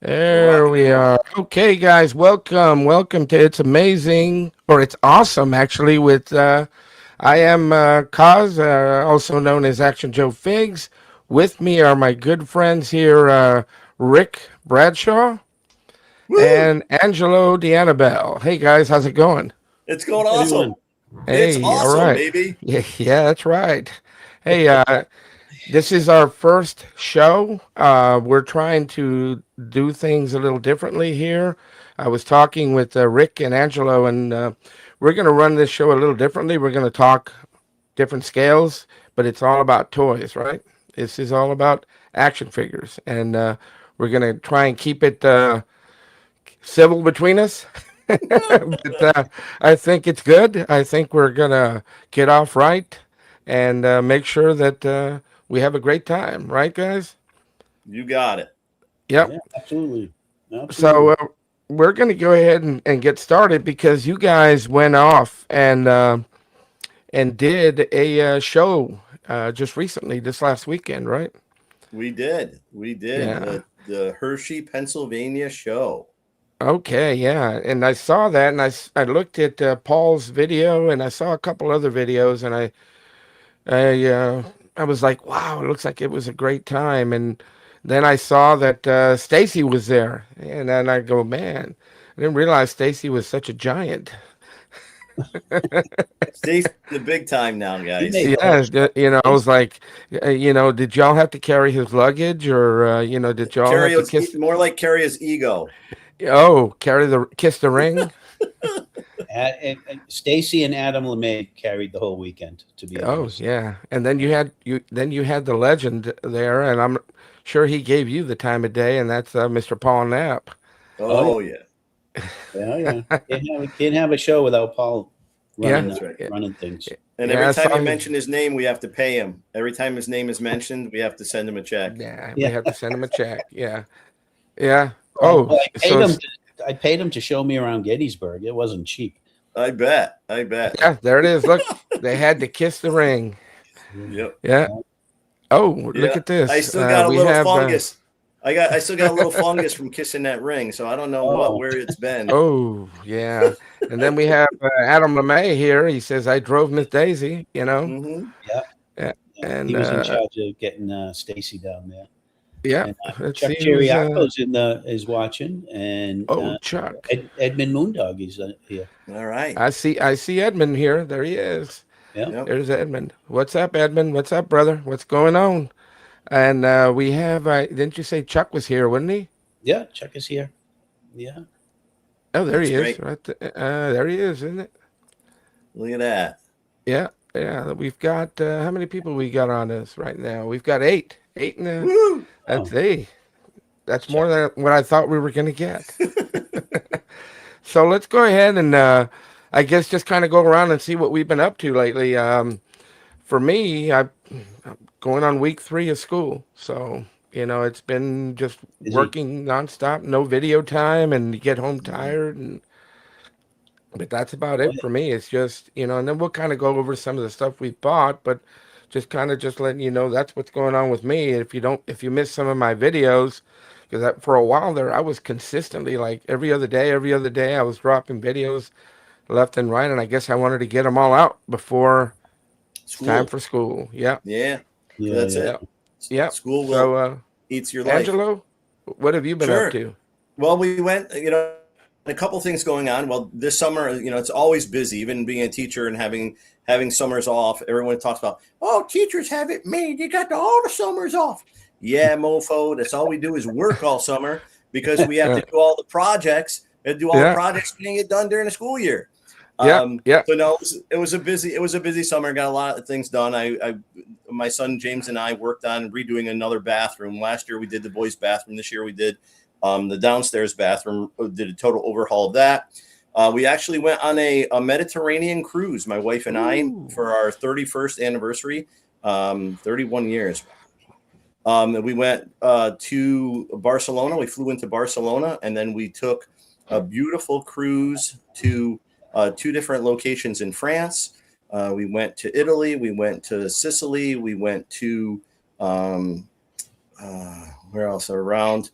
There we are. Okay, guys, welcome to It's Amazing, or It's Awesome, actually, with I am Kaz, also known as ActionJoeFigs. With me are my good friends here, Rick Bradshaw Woo! and Angelo Annabelle. Hey, guys, how's it going? It's going Everyone. awesome. It's Hey, all awesome, right. baby. Yeah, that's right. Hey, this is our first show. We're trying to do things a little differently here. I was talking with Rick and Angelo, and we're going to run this show a little differently. We're going to talk different scales, but it's all about toys, right? This is all about action figures, and we're going to try and keep it civil between us. But I think it's good. I think we're going to get off right and make sure that we have a great time, right, guys? You got it. Yep. Yeah, absolutely. So Absolutely. we're going to go ahead and get started because you guys went off and did a show just recently, this last weekend, right? We did. We did Yeah. the Hershey, Pennsylvania show. Okay. Yeah. And I saw that, and I looked at Paul's video, and I saw a couple other videos, and I was like, wow, it looks like it was a great time. And then I saw that Stacy was there, and then I go, man, I didn't realize Stacy was such a giant. Stacy's the big time now, He guys. made the whole Yeah, show. I was like, did y'all have to carry his luggage, or did y'all have Carry to his, kiss? more like carry his ego. Oh, kiss the ring. And Stacy and Adam LeMay carried the whole weekend, to be Oh honest. yeah, and then you had the legend there, and I'm sure he gave you the time of day, and that's Mr. Paul Knapp. Oh, yeah. Oh yeah, Yeah, yeah. Can't have a show without Paul Yeah, running that's right. running things. And yeah, every I time saw you his. mention his name, we have to pay him. Every time his name is mentioned, we have to send him a check. Yeah, we Yeah. have to send him a check. Yeah, yeah. I, Oh, I paid so him. I paid him to show me around Gettysburg. It wasn't cheap. I bet. I bet. yeah, there it is. Look, they had to kiss the ring. Yep. Yeah. Oh, look Yeah. at I this. still got a We little have. fungus. I still got a little fungus from kissing that ring, so I don't know Oh, where it's been. Oh, yeah. And then we have Adam LeMay here. He says, I drove Miss Daisy, you know? Mm-hmm. yeah, Yeah. yeah. And He was in charge of getting Stacy down there. yeah, And let's Chuck see who's. Chiriaco's is watching, and Oh, Chuck. Edmund Moondog is here. All right. I see Edmund here. There he is. Yeah, Yep. There's Edmund. What's up, Edmund? What's up, brother? What's going on? And we have, didn't you say Chuck was here, wouldn't he? yeah. Chuck is here. Yeah, Oh, there That's he is. great. Right there. There he is, isn't it? Look at that. Yeah. Yeah. We've got, how many people we got on this right now? We've got eight. Eight in the, Woo! that's oh, eight. That's Chuck. more than what I thought we were going to get. So let's go ahead and I guess just kind of go around and see what we've been up to lately. For me, I'm going on week 3 of school, so it's been just Busy. working nonstop, no video time, and you get home tired, but that's about Oh, it for me. It's just and then we'll kind of go over some of the stuff we've bought, but just letting you know that's what's going on with me. If you miss some of my videos, because for a while there I was consistently like every other day I was dropping videos left and right, and I guess I wanted to get them all out before it's time School. for school. Yeah, Yeah. yeah, That's yeah. yeah, it. yeah. School So, will eats your life. Angelo, what have you been up Sure. to? Well, we went, a couple things going on. Well, this summer, it's always busy, even being a teacher and having summers off. Everyone talks about, oh, teachers have it made. You got all the summers off. Yeah, mofo. That's all we do is work all summer because we have to do all the projects and do all the Yeah, projects getting it done during the school year. yeah, yeah, So no, it was a busy summer. Got a lot of things done. My son James and I worked on redoing another bathroom. Last year we did the boys' bathroom. This year we did the downstairs bathroom. Did a total overhaul of that. We actually went on a Mediterranean cruise, my wife and I, ooh, for our 31st anniversary. 31 years. We went to Barcelona. We flew into Barcelona, and then we took a beautiful cruise to 2 different locations in France. We went to Italy. We went to Sicily. We went to where else around?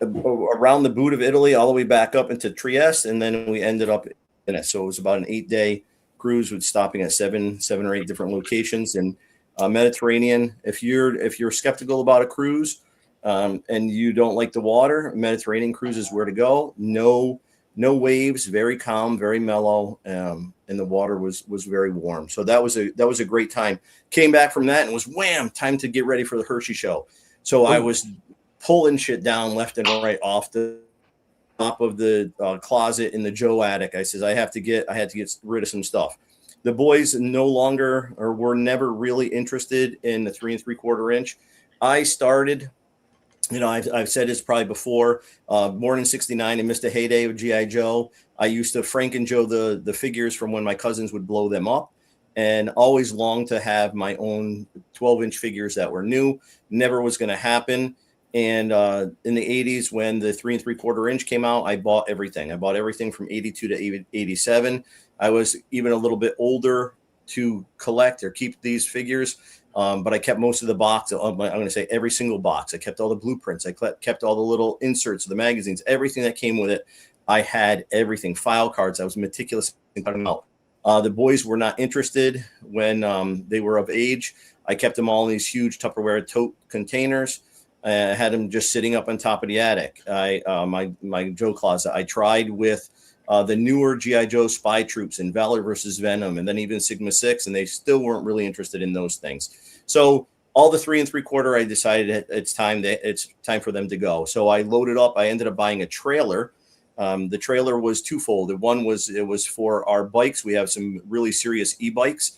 around the boot of Italy, all the way back up into Trieste, and then we ended up in it. So it was about an 8-day cruise with stopping at seven or eight different locations in Mediterranean. If you're skeptical about a cruise and you don't like the water, Mediterranean cruise is where to go. No waves, very calm, very mellow, and the water was very warm. So that was a great time. Came back from that and was wham, time to get ready for the Hershey show. So I was pulling shit down left and right off the top of the closet in the Joe attic. I says I had to get rid of some stuff. The boys no longer or were never really interested in the 3 3/4 inch. I started. I've said this probably before. Born in '69 and missed a heyday of GI Joe. I used to Frank and Joe the figures from when my cousins would blow them up, and always longed to have my own 12-inch figures that were new. Never was going to happen. And in the 80s, when the 3 3/4 inch came out, I bought everything. I bought everything from 82 to 87. I was even a little bit older to collect or keep these figures. But I kept most of the box. I'm going to say every single box. I kept all the blueprints. I kept all the little inserts of the magazines, everything that came with it. I had everything, file cards. I was meticulous in cutting them out. The boys were not interested when they were of age. I kept them all in these huge Tupperware tote containers. I had them just sitting up on top of the attic. My Joe closet. I tried with the newer G.I. Joe Spy Troops and Valor versus Venom, and then even Sigma 6, and they still weren't really interested in those things. So all the 3 3/4, I decided it's time for them to go. So I loaded up. I ended up buying a trailer. The trailer was twofold. One was it was for our bikes. We have some really serious e-bikes.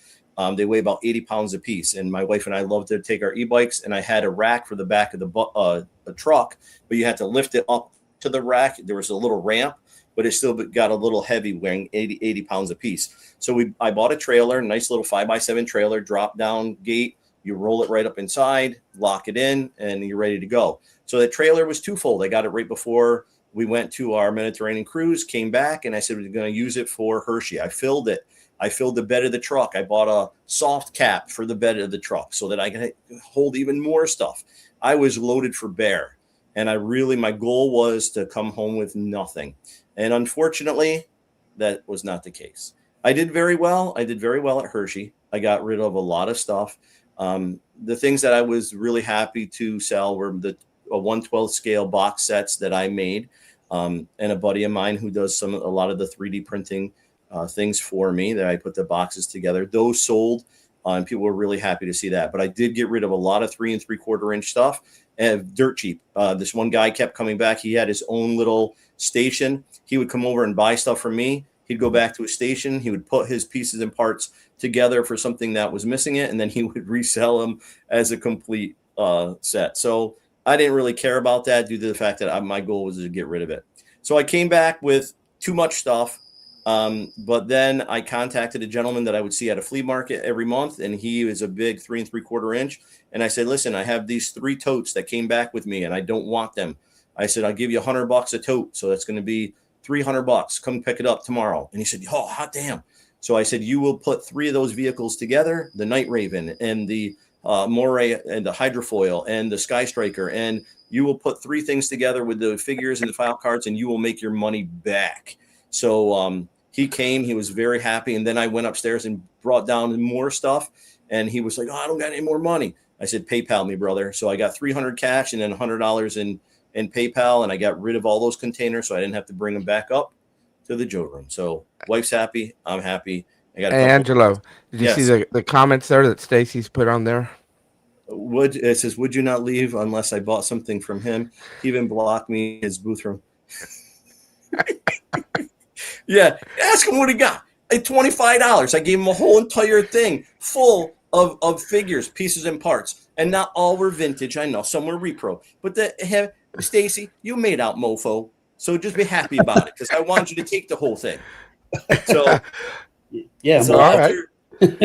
They weigh about 80 pounds a piece, and my wife and I love to take our e-bikes. And I had a rack for the back of the truck, but you had to lift it up to the rack. There was a little ramp, but it still got a little heavy, weighing 80 pounds a piece. So I bought a trailer, nice little 5x7 trailer, drop down gate. You roll it right up inside, lock it in, and you're ready to go. So the trailer was twofold. I got it right before we went to our Mediterranean cruise, came back, and I said we're going to use it for Hershey. I filled it. I filled the bed of the truck. I bought a soft cap for the bed of the truck so that I could hold even more stuff. I was loaded for bear. And my goal was to come home with nothing. And unfortunately, that was not the case. I did very well. I did very well at Hershey. I got rid of a lot of stuff. The things that I was really happy to sell were the 1/12 scale box sets that I made. And a buddy of mine who does a lot of the 3D printing things for me that I put the boxes together. Those sold, and people were really happy to see that. But I did get rid of a lot of 3 3/4 inch stuff, and dirt cheap. This one guy kept coming back. He had his own little station. He would come over and buy stuff from me. He'd go back to his station. He would put his pieces and parts together for something that was missing it, and then he would resell them as a complete set. So I didn't really care about that due to the fact that my goal was to get rid of it. So I came back with too much stuff. But then I contacted a gentleman that I would see at a flea market every month, and he is a big 3 3/4 inch. And I said, listen, I have these 3 totes that came back with me, and I don't want them. I said, I'll give you $100 a tote. So that's going to be $300. Come pick it up tomorrow. And he said, oh, hot damn. So I said, you will put 3 of those vehicles together, the Night Raven and the Moray and the Hydrofoil and the Sky Striker. And you will put 3 things together with the figures and the file cards, and you will make your money back. So, he came, he was very happy. And then I went upstairs and brought down more stuff. And he was like, oh, I don't got any more money. I said, PayPal me, brother. So I got $300 cash and then $100 in PayPal. And I got rid of all those containers so I didn't have to bring them back up to the Joe room. So wife's happy. I'm happy. I got Angelo, did you see the comments there that Stacy's put on there? It says, would you not leave unless I bought something from him? He even blocked me in his booth room. Yeah, ask him what he got. $25. I gave him a whole entire thing full of figures, pieces, and parts. And not all were vintage. I know some were repro. But Stacy, you made out mofo. So just be happy about it because I want you to take the whole thing. So yeah, so, all right.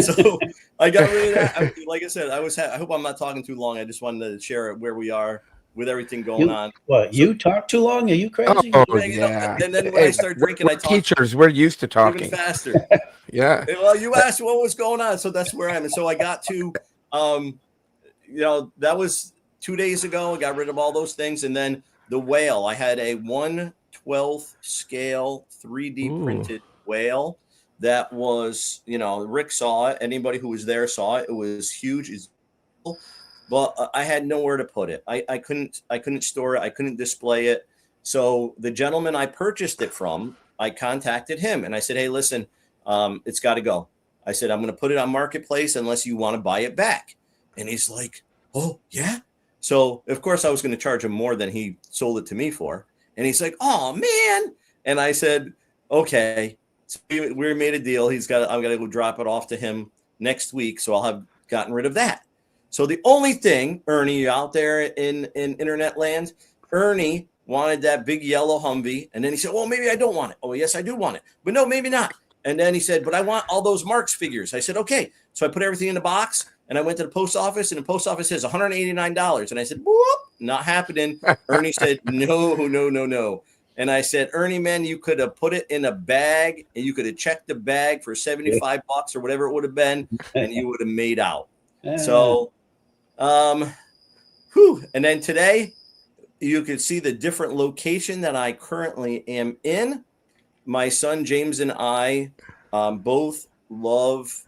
So I got rid of that. Like I said, I hope I'm not talking too long. I just wanted to share where we are with everything going on. What, you talk too long? Are you crazy? Oh, yeah. And then when I start drinking, I talk teachers. We're used to talking even faster. Yeah. Well, you asked what was going on, so that's where I am. And so I got to, that was 2 days ago. I got rid of all those things, and then the whale. I had a 1/12 scale 3D Ooh. printed whale that was, Rick saw it. Anybody who was there saw it. It was huge. But I had nowhere to put it. I couldn't store it. I couldn't display it. So the gentleman I purchased it from, I contacted him and I said, hey, listen, it's got to go. I said, I'm going to put it on Marketplace unless you want to buy it back. And he's like, oh, yeah. So, of course, I was going to charge him more than he sold it to me for. And he's like, oh, man. And I said, okay. So we made a deal. I'm going to go drop it off to him next week. So I'll have gotten rid of that. So the only thing, Ernie, out there in internet land, Ernie wanted that big yellow Humvee. And then he said, well, maybe I don't want it. Oh, yes, I do want it. But no, maybe not. And then he said, but I want all those Marx figures. I said, okay. So I put everything in the box and I went to the post office and the post office says $189. And I said, whoop, not happening. Ernie said, no. And I said, Ernie, man, you could have put it in a bag and you could have checked the bag for $75 or whatever it would have been. And you would have made out. So, and then today you could see the different location that I currently am in. My son, James, and I both love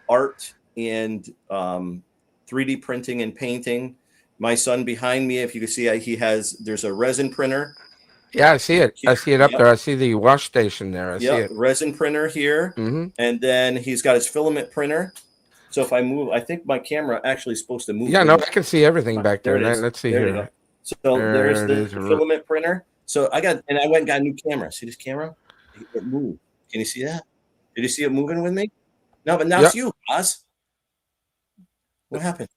art and 3D printing and painting. My son behind me, if you can see, there's a resin printer. Yeah, I see it. I see it up there. I see the wash station there. I see it. Resin printer here. Mm-hmm. And then he's got his filament printer. So if I move, I think my camera actually is supposed to move. Yeah, no, I can see everything back there. Let's see here. So there's the filament printer. So I went and got a new camera. See this camera? It moved. Can you see that? Did you see it moving with me? No, but now it's you, Oz. What happened?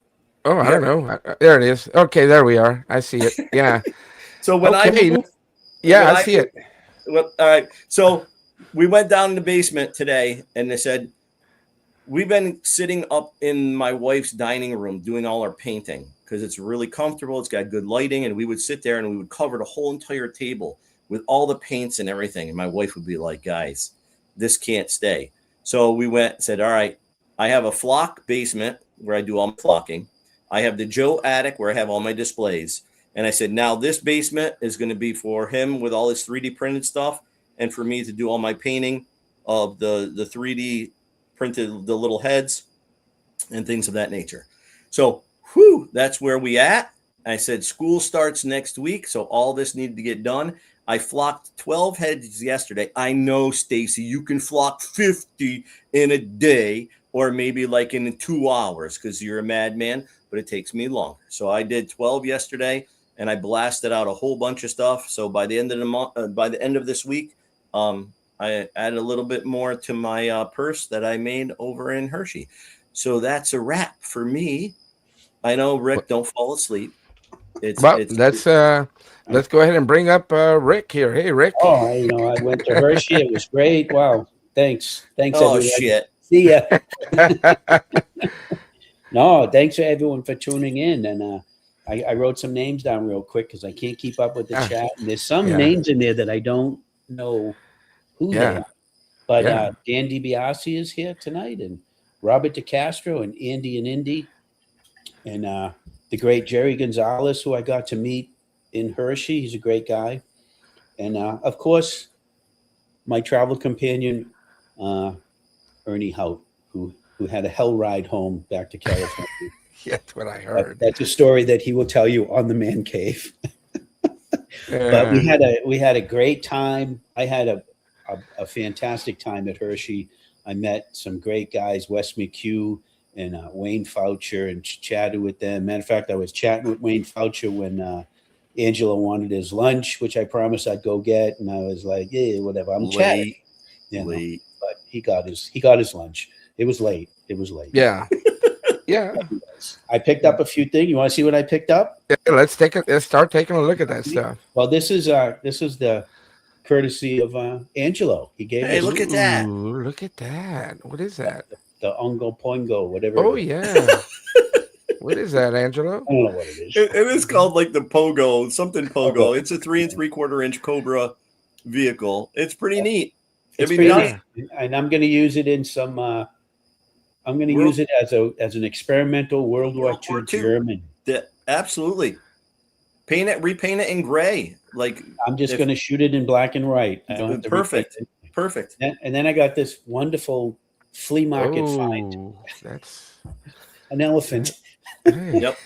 Oh, I don't know. There it is. Okay, there we are. I see it. Yeah. So when I moved, I see it. Well, all right. So we went down in the basement today, and they said we've been sitting up in my wife's dining room doing all our painting because it's really comfortable. It's got good lighting, and we would sit there and we would cover the whole entire table with all the paints and everything. And my wife would be like, guys, this can't stay. So we went and said, all right, I have a flock basement where I do all my flocking. I have the Joe attic where I have all my displays. And I said, now this basement is going to be for him with all his 3D printed stuff and for me to do all my painting of the 3D printed, the little heads and things of that nature. So, that's where we at. I said, school starts next week. So all this needed to get done. I flocked 12 heads yesterday. I know, Stacy, you can flock 50 in a day or maybe like in 2 hours because you're a madman, but it takes me longer. So I did 12 yesterday and I blasted out a whole bunch of stuff. So by the end of the month, by the end of this week, I added a little bit more to my purse that I made over in Hershey. So that's a wrap for me. I know, Rick, don't fall asleep. Let's go ahead and bring up Rick here. Hey, Rick. Oh, I went to Hershey. It was great. Wow. Thanks. Oh, everyone. Shit. See ya. No, thanks to everyone for tuning in. And I wrote some names down real quick because I can't keep up with the chat. And there's some names in there that I don't know who they are. But Dan DiBiase is here tonight, and Robert DeCastro, and Andy and Indy, and the great Jerry Gonzalez, who I got to meet in Hershey. He's a great guy. And of course, my travel companion, Ernie Hout, who had a hell ride home back to California. That's what I heard. That's a story that he will tell you on the Man Cave. But we had a great time. I had a fantastic time at Hershey. I met some great guys, Wes McHugh and Wayne Foucher, and chatted with them. Matter of fact, I was chatting with Wayne Foucher when Angelo wanted his lunch, which I promised I'd go get, and I was like, yeah, whatever. I'm chatting. Late. But he got his lunch. It was late. Yeah. Yeah. I picked up a few things. You want to see what I picked up? Yeah, let's start taking a look at that stuff. Well, this is the courtesy of Angelo. He gave us. Look at that. Ooh, look at that. What is that? The Ongo Pongo, whatever. Oh, yeah. What is that, Angelo? I don't know what it is. It is called like the Pogo, something Pogo. It's a 3 3/4 inch Cobra vehicle. It's pretty neat. It's pretty neat. And I'm going to use it in some. I'm going to use it as an experimental World War II German. Absolutely. repaint it in gray. Like I'm just going to shoot it in black and white. I don't have to perfect. Perfect. And then I got this wonderful flea market find. That's an elephant. Hey. Yep.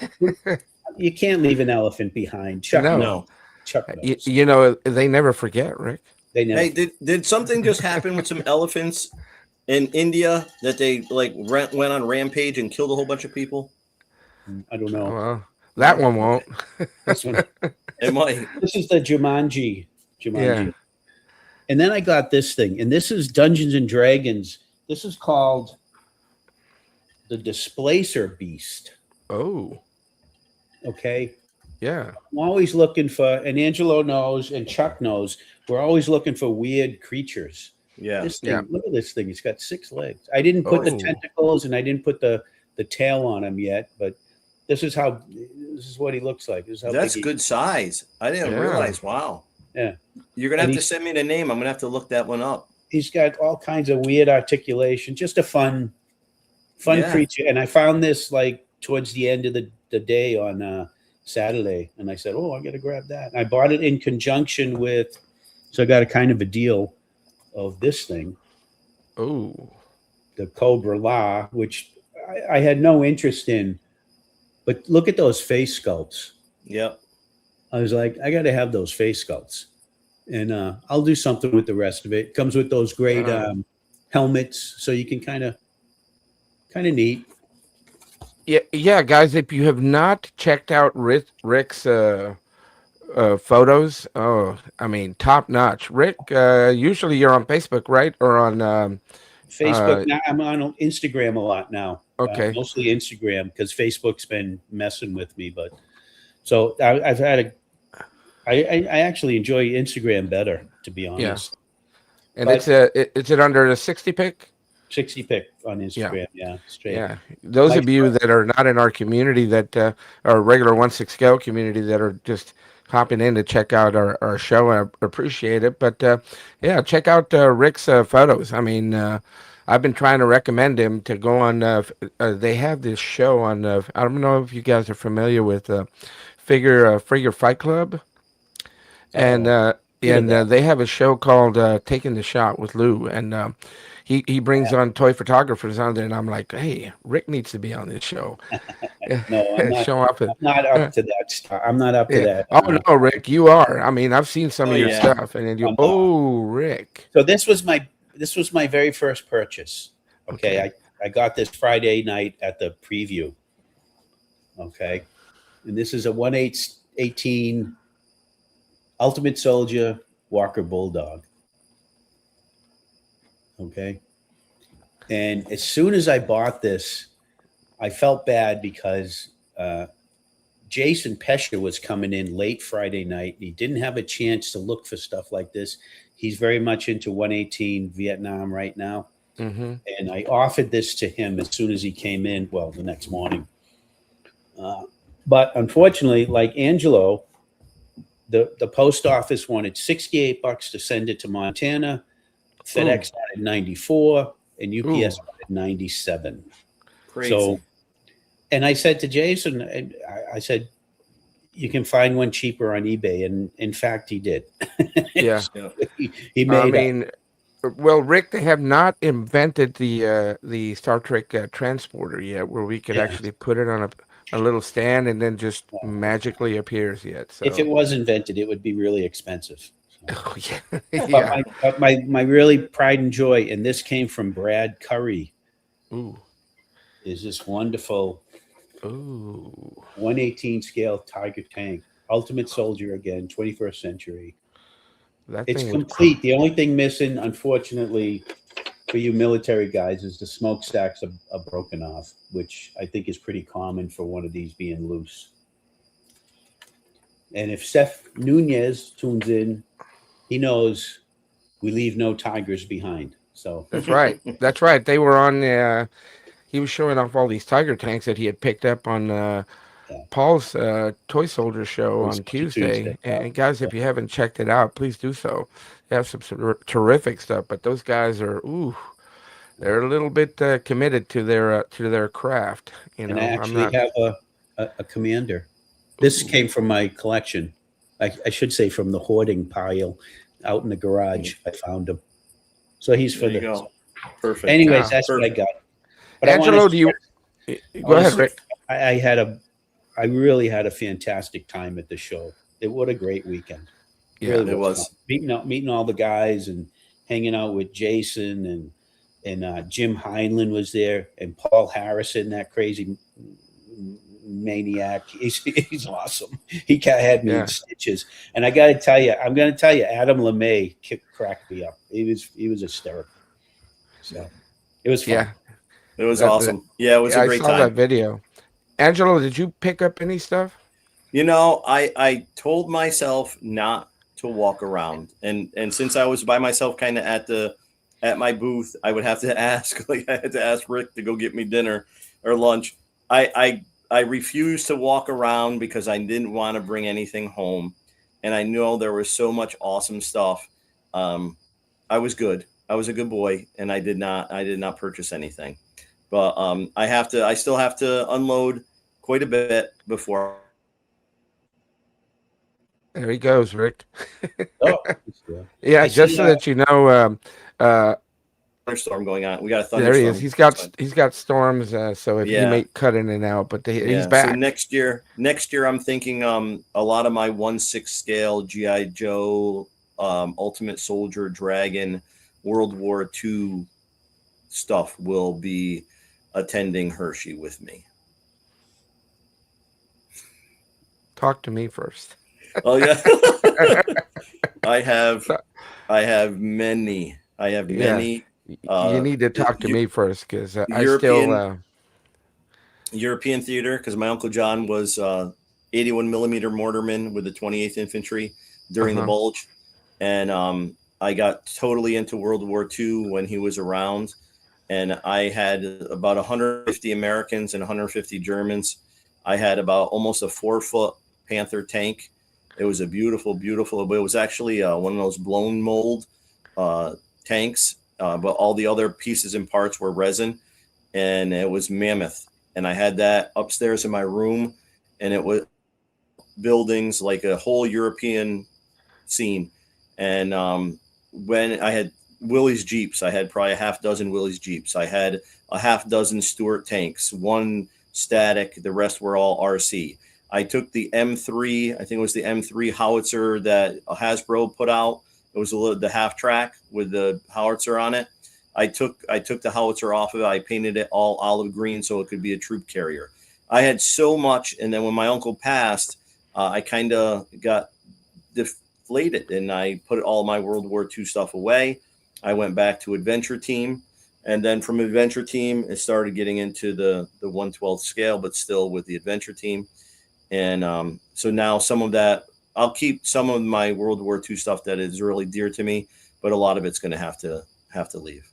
You can't leave an elephant behind. Chuck No. Chuck knows. You know, they never forget, Rick. They never. Hey, did something just happen with some elephants in India that they like went on rampage and killed a whole bunch of people? I don't know. Well, that one won't. This one. It might. This is the Jumanji. Yeah. And then I got this thing, and this is Dungeons and Dragons. This is called the Displacer Beast. Oh. Okay. Yeah. I'm always looking for, and Angelo knows, and Chuck knows, we're always looking for weird creatures. Yeah. This thing, look at this thing. It's got 6 legs. I didn't put the tentacles and I didn't put the tail on him yet, but this is what he looks like. This is how That's good size. I didn't realize. Wow. Yeah. You're going to have to send me the name. I'm going to have to look that one up. He's got all kinds of weird articulation, just a fun creature. And I found this like towards the end of the day on Saturday. And I said, oh, I got to grab that. And I bought it in conjunction with, so I got a kind of a deal of this thing. Oh. The Cobra La, which I had no interest in. But look at those face sculpts. Yep. I was like, I got to have those face sculpts. And I'll do something with the rest of it. It comes with those great helmets, so you can kind of neat. Yeah, guys. If you have not checked out Rick's photos, I mean, top notch. Rick, usually you're on Facebook, right, or on Facebook? Now I'm on Instagram a lot now. Okay, mostly Instagram because Facebook's been messing with me. But so I've had I actually enjoy Instagram better, to be honest. Yeah. And is it under the 60 pick? 60 pick on Instagram, straight. Yeah, those of you that are not in our community, that are regular 1/6 scale community, that are just hopping in to check out our show, I appreciate it. But check out Rick's photos. I mean, I've been trying to recommend him to go on. They have this show on. I don't know if you guys are familiar with Figure Fight Club. And they have a show called Taking the Shot with Lou, and he brings on toy photographers on there, and I'm like, hey, Rick needs to be on this show. No, I'm not. Show up. I'm not up to that stuff. I'm not up to that. Oh no, Rick, you are. I mean, I've seen some of your stuff, and then Rick. So this was my very first purchase. Okay. I got this Friday night at the preview. Okay, and this is a 1/8/18 Ultimate Soldier Walker Bulldog. Okay. And as soon as I bought this, I felt bad because Jason Pesha was coming in late Friday night. He didn't have a chance to look for stuff like this. He's very much into 1/18 Vietnam right now. Mm-hmm. And I offered this to him as soon as he came in, well, the next morning. But unfortunately, like Angelo, the post office wanted $68 to send it to Montana. FedEx wanted $94, and UPS wanted $97. Crazy. So, and I said to Jason, I said, you can find one cheaper on eBay, and in fact, he did. Yeah, he made. Well, Rick, they have not invented the Star Trek transporter yet, where we could actually put it on a little stand and then just magically appears yet. So if it was invented, it would be really expensive. So. Oh, yeah. But my really pride and joy, and this came from Brad Curry. Ooh. Is this wonderful 1/18 scale Tiger tank, Ultimate Soldier again, 21st century. It's complete. The only thing missing, unfortunately, for you military guys, is the smokestacks are broken off, which I think is pretty common for one of these being loose. And if Seth Nunez tunes in, he knows we leave no tigers behind. So that's right. That's right. They were on. He was showing off all these tiger tanks that he had picked up on Paul's Toy Soldier show on Tuesday. And guys, if you haven't checked it out, please do so. They have some terrific stuff. But those guys are they're a little bit committed to their craft. You know, and I actually have a commander. This came from my collection. I should say from the hoarding pile out in the garage. I found him. So he's for There you the. go. Perfect. Anyways, Ah, that's what I perfect. got. But Angelo, I do you go wanna ahead, say Rick? I really had a fantastic time at the show. What a great weekend. Yeah, Really It was was. fun. Meeting all the guys and hanging out with Jason and Jim Heinlein was there and Paul Harrison, that crazy maniac. He's awesome. He had me in yeah, stitches. And I got to tell you, I'm going to tell you, Adam LeMay cracked me up. He was hysterical. So it was fun. yeah. It was That awesome. Yeah, it was yeah, a I great saw that time. video. Angelo, did you pick up any stuff? You know, I told myself not to walk around, and since I was by myself, kind of at my booth, I would have to ask, like I had to ask Rick to go get me dinner or lunch. I refused to walk around because I didn't want to bring anything home, and I know there was so much awesome stuff. I was good. I was a good boy, and I did not purchase anything. But I still have to unload quite a bit before There he goes, Rick. Oh, yeah. Yeah, I just see. so that you know, uh, thunderstorm going on. We got a there he is. thunderstorm. He's got storms, so if he may Yeah, cut in and out, but he's yeah. So back. next year, I'm thinking a lot of my 1/6 scale GI Joe, Ultimate Soldier, Dragon, World War II stuff will be attending Hershey with me. Talk to me first. Oh yeah, I have many. I have Yeah, many. you need to talk to me first because I still. European European theater, because my uncle John was 81 millimeter mortarman with the 28th Infantry during the Uh-huh. Bulge, and I got totally into World War II when he was around, and I had about 150 Americans and 150 Germans. I had about almost a 4-foot Panther tank. It was a beautiful, beautiful. But it was actually one of those blown mold tanks, but all the other pieces and parts were resin, and it was mammoth. And I had that upstairs in my room, and it was buildings like a whole European scene. And when I had Willys Jeeps, I had probably a half dozen Willys Jeeps. I had a half dozen Stuart tanks, one static, the rest were all RC. I took the M3, I think it was the M3 howitzer that Hasbro put out. It was the half track with the howitzer on it. I took the howitzer off of it. I painted it all olive green so it could be a troop carrier. I had so much, and then when my uncle passed, I kind of got deflated, and I put all my World War II stuff away. I went back to Adventure Team, and then from Adventure Team, it started getting into the 1/12 scale, but still with the Adventure Team. And so now some of that, I'll keep some of my World War II stuff that is really dear to me, but a lot of it's going to have to leave.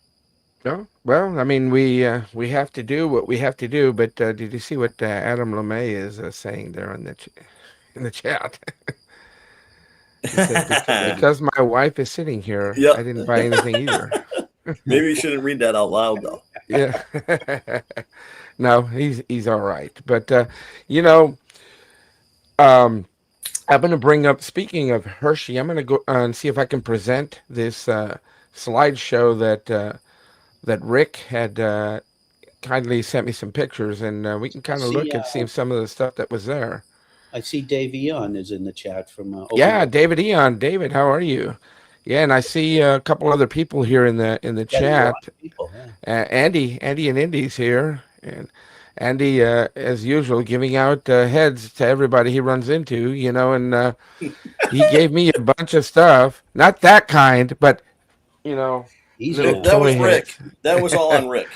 No, well, I mean, we have to do what we have to do. But did you see what Adam LeMay is saying there in the chat? He said, because my wife is sitting here, Yep. I didn't buy anything either. Maybe you shouldn't read that out loud, though. Yeah. No, he's all right. But you know, um, I'm going to bring up. Speaking of Hershey, I'm going to go and see if I can present this slideshow that Rick had kindly sent me some pictures, and we can kind of See, look and see some of the stuff that was there. I see Dave Eon is in the chat from Yeah, Oklahoma. David Eon. David, how are you? Yeah, and I see a couple other people here in the Yeah, there's a lot chat. of people. Yeah. Andy and Indy's here, and Andy, as usual, giving out heads to everybody he runs into, and he gave me a bunch of stuff. Not that kind, but, Easy little now. That was toy Rick. heads. That was all on Rick.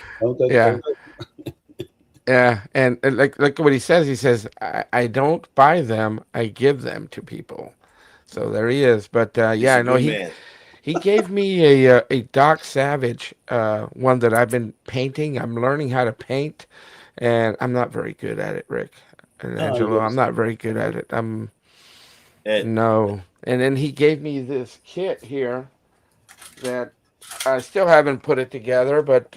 Yeah. Yeah, and like what he says, I don't buy them, I give them to people. So there he is. But He's yeah, a I know good man. he gave me a Doc Savage one that I've been painting. I'm learning how to paint, and I'm not very good at it, Rick and Oh, Angelo. you'll I'm not very good at it. It, No. And then he gave me this kit here that I still haven't put it together, but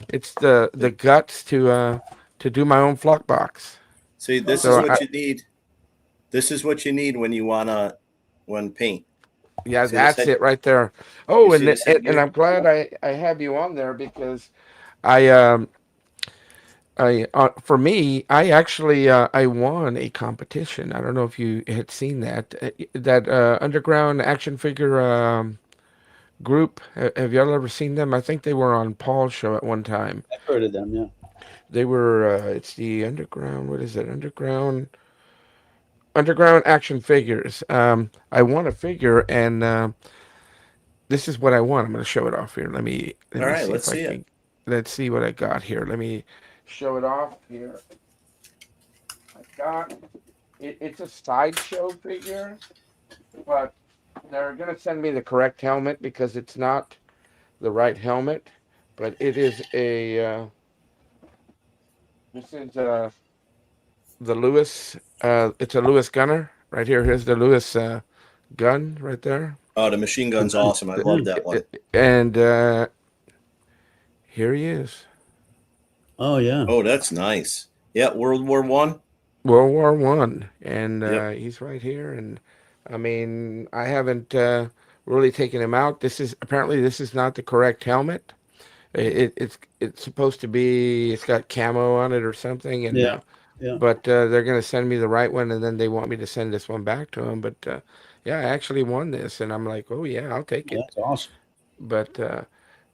it's the guts to do my own flock box. see, this is So what you need. This is what you need when you wanna paint. Yeah, See this that's head? it right there. You Oh, see this and headgear? I'm glad I have you on there because I for me, I actually I won a competition. I don't know if you had seen that that underground action figure group. Have y'all ever seen them? I think they were on Paul's show at one time. I've heard of them. Yeah. They were it's the underground. What is it? Underground action figures. I won a figure, and this is what I want. I'm going to show it off here. Let All me right, see let's if I see it. can. Let's see what I got here. Let me show it off here. I got it. It's a sideshow figure, but they're going to send me the correct helmet because it's not the right helmet. But it is a. This is the Lewis. It's a Lewis gunner right here. Here's the Lewis gun right there. Oh, the machine Oh, gun's nice. awesome. I Yeah. love that one. And here he is. Oh yeah. Oh, that's nice. Yeah, World War I. World War I, and Yep. he's right here. And I mean, I haven't really taken him out. This is not the correct helmet. It's supposed to be. It's got camo on it or something, and Yeah. Yeah. but they're gonna send me the right one, and then they want me to send this one back to them. But yeah, I actually won this, and I'm like, oh yeah, I'll take Oh, it. that's awesome. But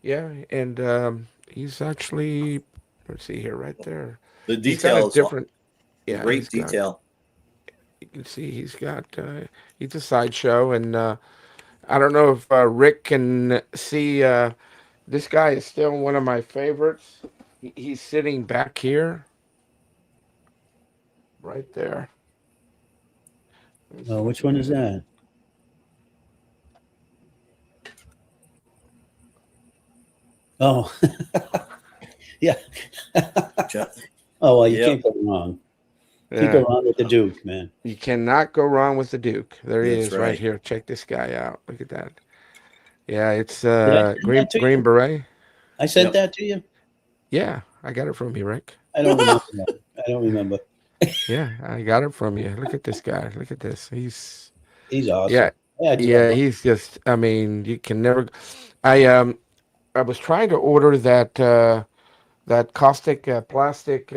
yeah, and he's actually. Let's see here, right there. The He's got a detail is different. Yeah, great detail. you can see he's a sideshow, and I don't know if Rick can see. This guy is still one of my favorites. He's sitting back here, right there. Let me see Oh, if which we one is can. that? Oh, yeah. Oh well, you Yep. can't go wrong. Can't Yeah, go wrong with the Duke, man. you cannot go wrong with the Duke. There he That's is, right right. here. Check this guy out. Look at that. Yeah, it's Did I send that to Green you? Beret. I sent Yep. that to you. Yeah, I got it from you, Rick. I don't remember that. I don't remember. Yeah, I got it from you. Look at this guy. Look at this. He's awesome. Yeah, Yeah, I just love yeah. him. He's just. I mean, you can never. I I was trying to order that caustic plastic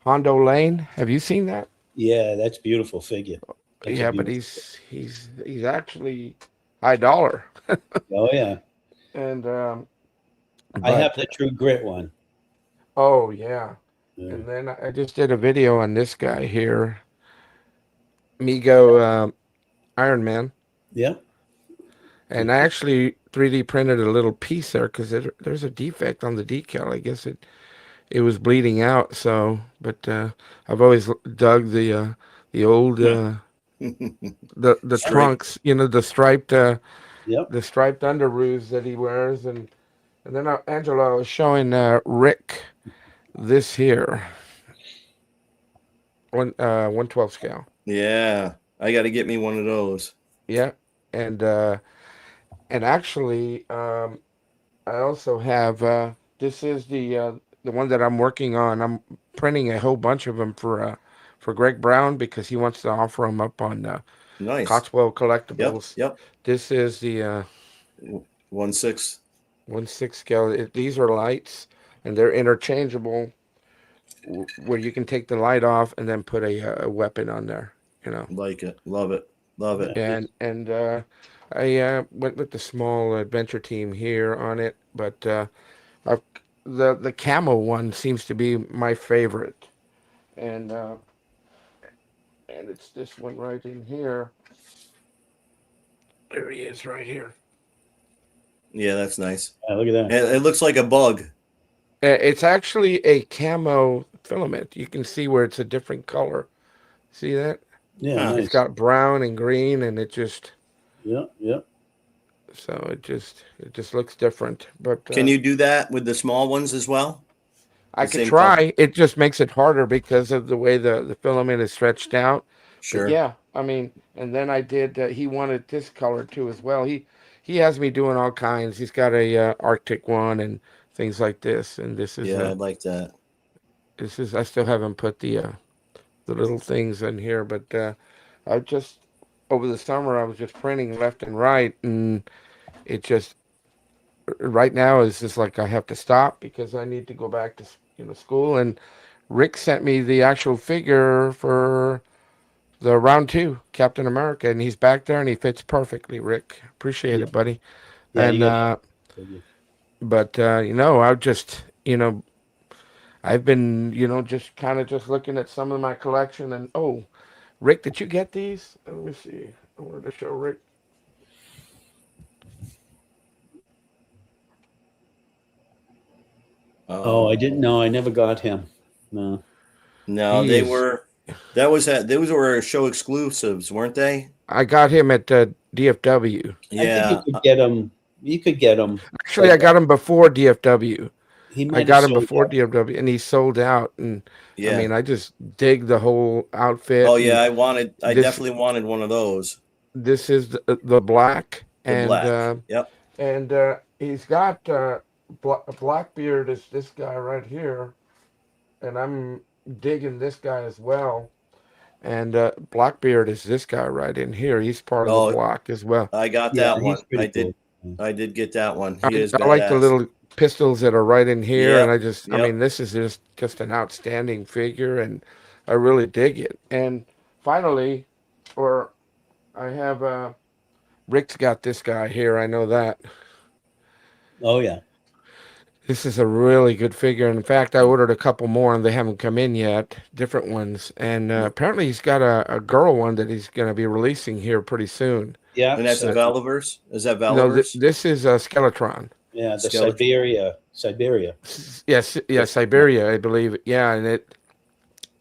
Hondo Lane. Have you seen that? Yeah, that's beautiful figure. That's a Yeah, but beautiful. he's actually high dollar. Oh yeah, And I have but the True Grit one. oh yeah. Yeah. And then I just did a video on this guy here, Migo Iron Man, Yep. and I actually 3D printed a little piece there because there's a defect on the decal. I guess it was bleeding out. So, but I've always dug the old the Stripe. trunks, you know, Yep. the striped underoos that he wears, and then Angelo is showing Rick this here 112 scale. Yeah, I got to get me one of those. Yeah, and actually I also have this is the one that I'm working on. I'm printing a whole bunch of them for Greg Brown because he wants to offer them up on Nice. Cotswold Yep. Collectibles. Yep. This is the 1/6. 1/6 scale. These are lights, and they're interchangeable, where you can take the light off and then put a weapon on there. You know, Like it. Love it. Love it. Yeah. and I went with the small adventure team here on it, but I've, the camo one seems to be my favorite, and it's this one right in here. There he is, right here. Yeah, that's nice. Look at that. And it looks like a bug. It's actually a camo filament. You can see where it's a different color. See that? Yeah, Huh. It's nice. got brown and green, and it just Yep. Yep. so it just looks different. But Can you do that with the small ones as well? I The could same color? try. It just makes it harder because of the way the filament is stretched out. But Sure. yeah, I mean, and then I did. He wanted this color too as well. He has me doing all kinds. He's got a Arctic one and things like this. And Yeah, I like that. this is. I still haven't put the little things in here, but I just over the summer I was just printing left and right, and it just right now is just like I have to stop because I need to go back to school. And Rick sent me the actual figure for the round two Captain America, and he's back there and he fits perfectly. Rick, appreciate Yeah, it, buddy. yeah, And you got. but I just I've been just kind of just looking at some of my collection, and oh, Rick, did you get these? Let me see. I wanted to show Rick. Oh, I didn't know. I never got him. No. No, He they is. were. That was at. Those were show exclusives, weren't they? I got him at DFW. I think you Yeah. could get him. You could get him, Actually, but I got him before DFW. he I might have got him sold before out. DFW, and he sold out. And I Yeah. mean, I just dig the whole outfit. Oh And yeah, I wanted. I this definitely wanted one of those. this is the black, The and black. Yep. he's got Blackbeard is this guy right here, and I'm digging this guy as well. And Blackbeard is this guy right in here. He's part of the Oh, block as well. I got Yeah, that one. he's pretty cool. I did get that one. I, He is I like the badass. little pistols that are right in here, and Yep. I Yep. mean, this is just an outstanding figure, and I really dig it. And finally, or I have Rick's got this guy here. I know that. Oh yeah. This is a really good figure. And in fact, I ordered a couple more, and they haven't come in yet. Different ones, and apparently he's got a girl one that he's going to be releasing here pretty soon. Yeah. And that's a Valiverse. Is that No, Valiverse? this is a Skeletron. Yeah, the Skeleton. Siberia. Yes, yeah, Siberia, I believe. Yeah,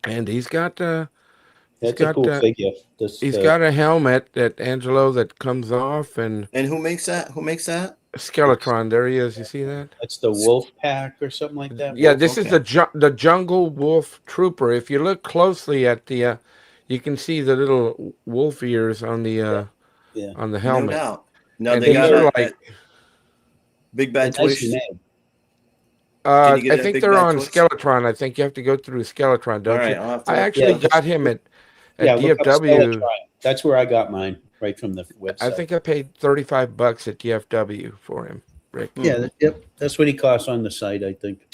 and he's got That's a cool figure. he's got a helmet that Angelo that comes off, and And who makes that? Who makes that? Skeletron. There he is. You see that? That's the Wolf Pack or something like that. Yeah, Wolf? this is the Jungle Wolf Trooper. If you look closely at the, you can see the little wolf ears on the Yeah. on the No helmet. doubt. No, And they got these are that, like Big Bad They're nicely Toys. made. Can you get I that think Big they're Bad on Toys? Skeletron. I think you have to go through Skeletron, All don't right, you? I'll have to I look. actually Yeah, got him at look up DFW. Skeletron. That's where I got mine, right from the website. I think I paid $35 at DFW for him, Rick. Yeah, yep. That's what he costs on the site, I think.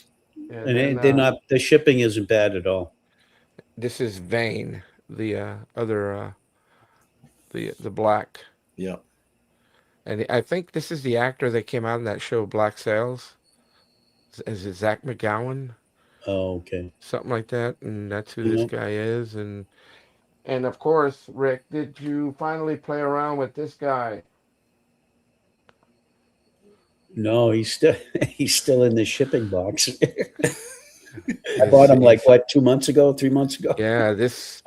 And And then, they're not. The shipping isn't bad at all. this is Vane, the other the black, Yeah. and I think this is the actor that came out in that show Black Sails. Is it Zach McGowan, Oh, okay. something like that? And that's who this Yep. guy is. And of course, Rick, did you finally play around with this guy? No, he's still he's still in the shipping box. I bought him like what 2 months ago, 3 months ago. Yeah, this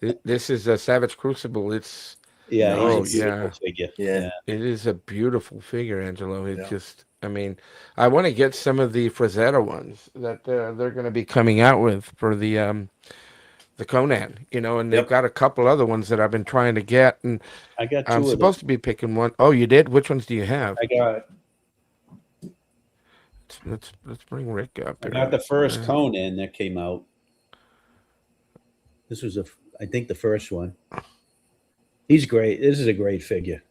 is a Savage Crucible. It's Yeah, Oh, he's a beautiful figure. Yeah. it is a beautiful figure, Angelo. It Yeah. just, I mean, I want to get some of the Frazetta ones that they're going to be coming out with for the Conan, and they've Yep. got a couple other ones that I've been trying to get, and I got two I'm of them. supposed to be picking one. Oh, you did? Which ones do you have? I got Let's bring Rick up I here. got the first Conan that came out. This was I think the first one. He's great. This is a great figure.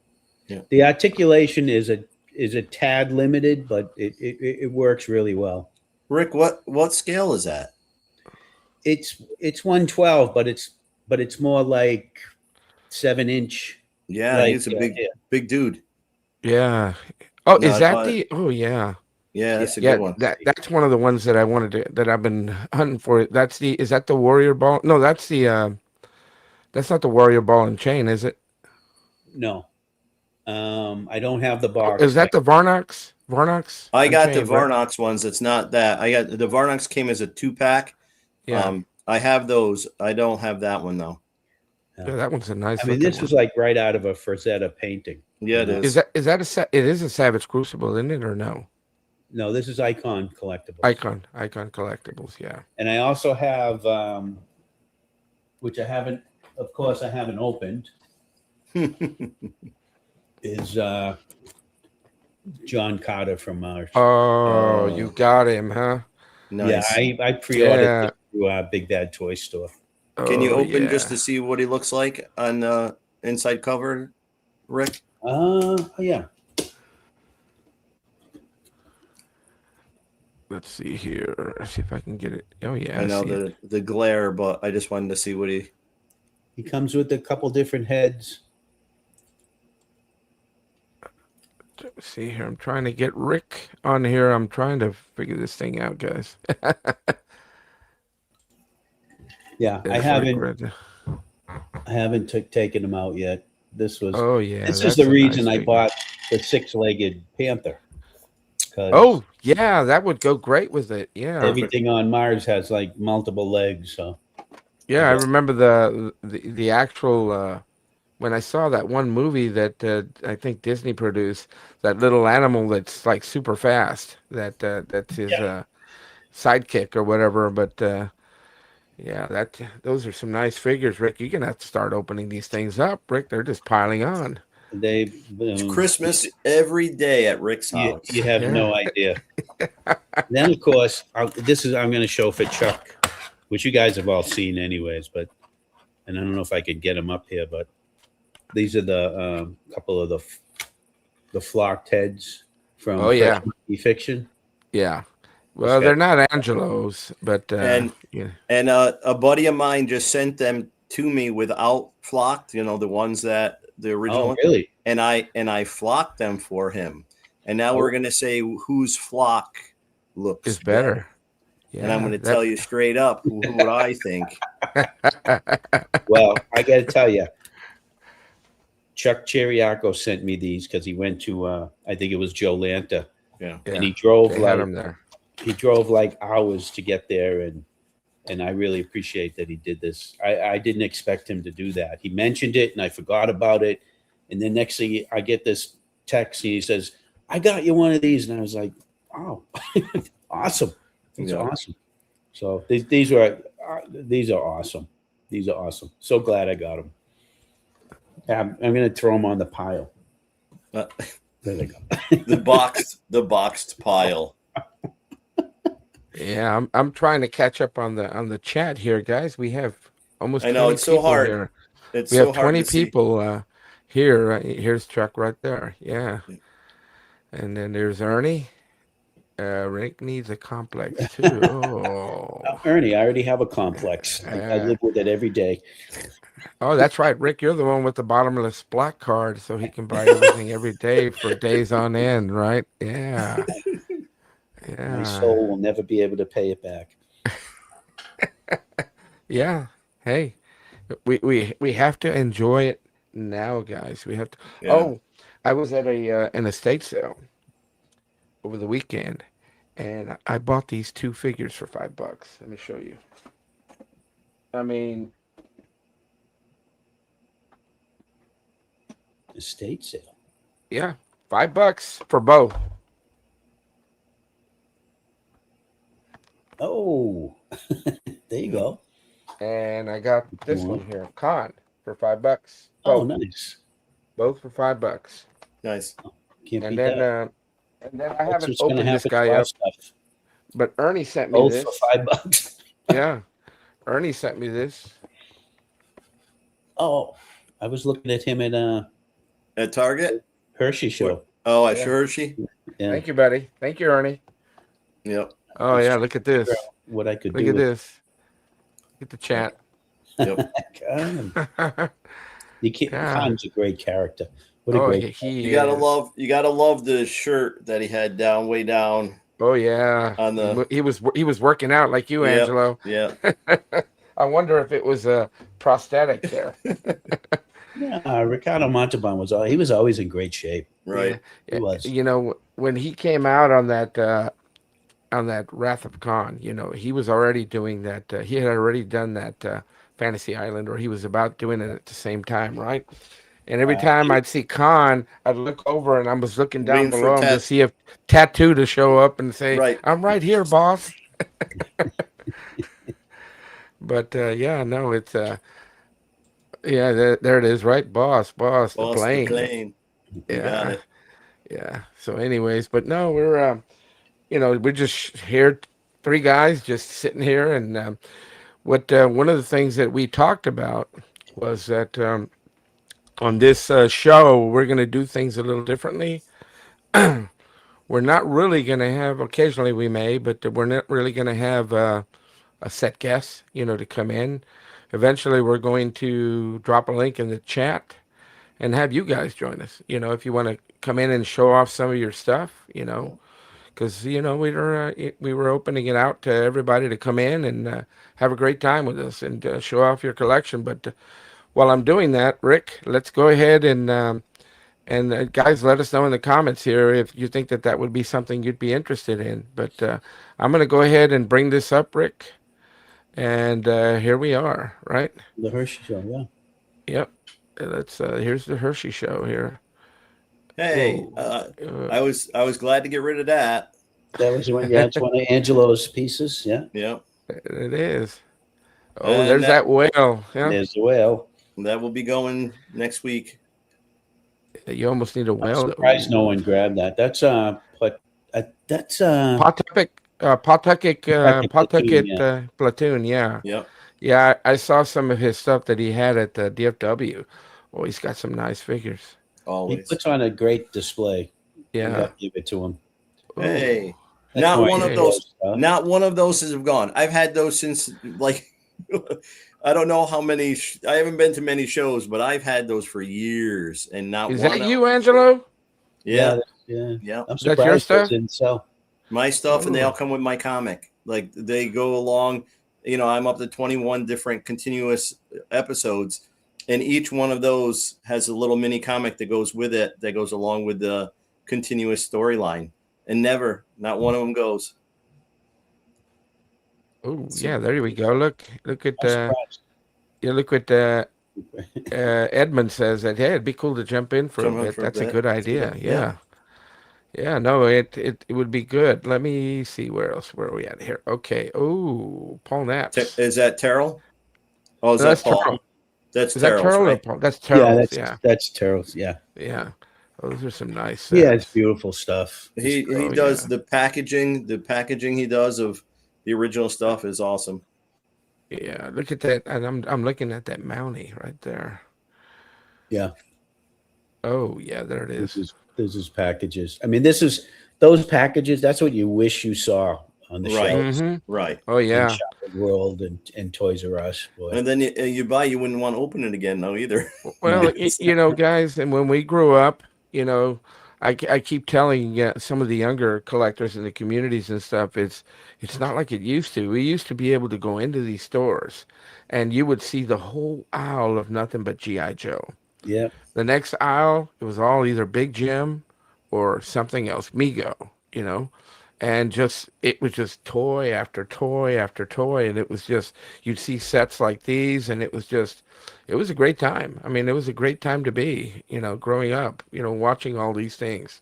Yeah. The articulation is a tad limited, but it works really well. Rick, what scale is that? It's 112, but it's more like 7-inch. Yeah, like, he's a big dude. Yeah. Oh, No, is that I- the? Oh, yeah. Yeah, that's a Yeah, good one. that's one of the ones that I wanted that I've been hunting for. Is that the Warrior Ball? No, that's not the Warrior Ball and Chain, is it? No. I don't have the box. Is that the Varnox? I and got the Chain, right? Varnox ones. It's not that. I got the Varnox came as a 2-pack. Yeah. I have those. I don't have that one though. Yeah, that one's a nice. I mean, looking this one. was like right out of a Frazetta painting. Yeah, it is. Is that it is a Savage Crucible, isn't it, or no? No, this is Icon Collectibles. Icon Collectibles, yeah. And I also have, which I haven't opened, is John Carter from Mars. Oh, you got him, huh? Nice. Yeah, I pre-ordered Yeah. it through Big Bad Toy Store. Can you Oh open just yeah. to see what he looks like on the inside cover, Rick? Yeah. Let's see here. Let's see if I can get it. Oh yeah, I know see it. the glare, but I just wanted to see what he. He comes with a couple different heads. See here, I'm trying to get Rick on here. I'm trying to figure this thing out, guys. Yeah, There's Rick right there. I haven't taken him out yet. This Oh yeah, is the that's a nice reason I figure. bought the six-legged panther, because Oh yeah, that would go great with it. Yeah, everything on Mars has like multiple legs. So I yeah. I guess remember the actual when I saw that one movie that I think Disney produced, that little animal that's like super fast. That's his yeah, sidekick or whatever. But yeah, those are some nice figures, Rick. You're gonna have to start opening these things up, Rick. They're just piling on. they It's Christmas every day at Rick's house. you have Yeah. no idea. Then of course I'm going to show for Chuck, which you guys have all seen anyways. But and I don't know if I could get them up here, but these are the couple of the flocked heads from Oh Fresh yeah, Monkey Fiction. yeah. This Well, guy. they're not Angelos, but And yeah. a buddy of mine just sent them to me without flocked. You know, the ones that the original Oh, one, really? and I flocked them for him. And now Oh. we're gonna say whose flock looks Is better. better. And I'm Yeah, going to tell you straight up who what I think. Well, I got to tell you, Chuck Chiriaco sent me these because he went to I think it was Joe Lanta, Yeah. and he drove they had like them there. hours to get there, and I really appreciate that he did this. I didn't expect him to do that. He mentioned it, and I forgot about it, and then next thing I get this text, and he says, "I got you one of these," and I was like, "Oh, awesome! It's awesome." So these are awesome. These are awesome. So glad I got them. I'm going to throw them on the pile. There they go. the boxed pile. Yeah, I'm trying to catch up on the chat here, guys. We have almost I know 20 it's so people hard. here. It's We so have hard 20 to see. people here. Here's Chuck right there. Yeah. And then there's Ernie. Rick needs a complex too. Oh. Ernie, I already have a complex. I live with it every day. Oh, that's right, Rick. You're the one with the bottomless black card, so he can buy everything every day for days on end, right? Yeah. My Yeah. soul will never be able to pay it back. Yeah. Hey, we have to enjoy it now, guys. We have to. Yeah. Oh, I was at an estate sale over the weekend, and I bought these two figures for $5. Let me show you. I mean, Estate sale. yeah, $5 for both. Oh, there you go. And I got this one here, Con, for $5. Both. Oh, nice. Both for $5. Nice. Can't And beat then that. and then I That's haven't what's gonna opened this happen guy to our up, stuff. but Ernie sent me Both this. for $5. Yeah, Ernie sent me this. Oh, I was looking at him At Target? Hershey show. Oh, at Yeah. Hershey? Yeah. Thank you, buddy. Thank you, Ernie. Yep. Oh yeah, look at this. What I could Look do at with this. Get the chat. Yep. You can't. Yeah. Khan's a great character. What a Oh, great. he You gotta is. love the shirt that he had way down. Oh yeah. On the he was working out like you, Yep, Angelo. Yeah. I wonder if it was a prosthetic there. Yeah, Ricardo Montalban he was always in great shape. Right. Yeah. He was. You know, when he came out on that Wrath of Khan, you know, he was already doing that. He had already done that Fantasy Island, or he was about doing it at the same time, right? And every time I'd see Khan, I'd look over and I was looking down Waiting for below him to see if Tattoo to show up and say, Right. "I'm right here, boss." But yeah, no, it's yeah, there it is, right, boss, the plane. The plane. You got it. Yeah. So, anyways, but no, we're you know, we're just here, three guys just sitting here, and what one of the things that we talked about was that on this show we're going to do things a little differently. We're not really going to have. Occasionally we may, but we're not really going to have a set guest, to come in. Eventually, we're going to drop a link in the chat and have you guys join us. If you want to come in and show off some of your stuff, because we were opening it out to everybody to come in and have a great time with us and show off your collection. But while I'm doing that, Rick, let's go ahead and guys, let us know in the comments here if you think that would be something you'd be interested in. But I'm going to go ahead and bring this up, Rick. And here we are, right? The Hershey Show, yeah. Yep. Here's the Hershey Show here. Hey, I was glad to get rid of that. That was it's one of Angelo's pieces, yeah. Yeah. It is. Oh, And there's that whale. Yeah. There's the whale. That will be going next week. You almost need a I'm whale. surprised no one grabbed that. That's Pawtucket Platoon, platoon. Yeah. Yep. Yeah, I saw some of his stuff that he had at the DFW. Oh, he's got some nice figures. Always. He puts on a great display. Yeah. Give it to him. Hey, That's not why one he of those. does stuff. Not one of those have gone. I've had those since I don't know how many. I haven't been to many shows, but I've had those for years, and not Is one. that you, Angelo? Yeah. Yeah. I'm Is that your surprised stuff? it didn't sell. My stuff, and they Ooh. all come with my comic. Like they go along. I'm up to 21 different continuous episodes, and each one of those has a little mini comic that goes with it, that goes along with the continuous storyline. And not one of them goes. Oh, yeah, there we go. Look at I'm surprised. look what Edmund says that, hey, it'd be cool to jump in for a bit. That's a good idea. Yeah. Yeah, no, it would be good. Let me see where are we at here? Okay. Oh, Paul Knapp's. Is that Terrell? Oh, is That's that Paul? Terrell. That's Is that Terrell's, Terrell or right? Paul? That's Terrell's. That's Terrell's. Yeah. Yeah. Those are some nice. Yeah, it's beautiful stuff. He does the packaging. The packaging he does of the original stuff is awesome. Yeah, look at that. And I'm looking at that Mountie right there. Yeah. Oh, yeah, there it is. This is packages. I mean, those packages. That's what you wish you saw on the shelves. Mm-hmm. Right. Oh, yeah. In Shopping World and Toys R Us. Boy. And then you wouldn't want to open it again, no, either. Well, guys, and when we grew up, I keep telling some of the younger collectors in the communities and stuff, it's not like it used to. We used to be able to go into these stores and you would see the whole aisle of nothing but G.I. Joe. Yeah. The next aisle, it was all either Big Jim or something else, Mego, and it was just toy after toy after toy. And it was just, you'd see sets like these, and it was a great time. I mean, it was a great time to be, growing up, watching all these things.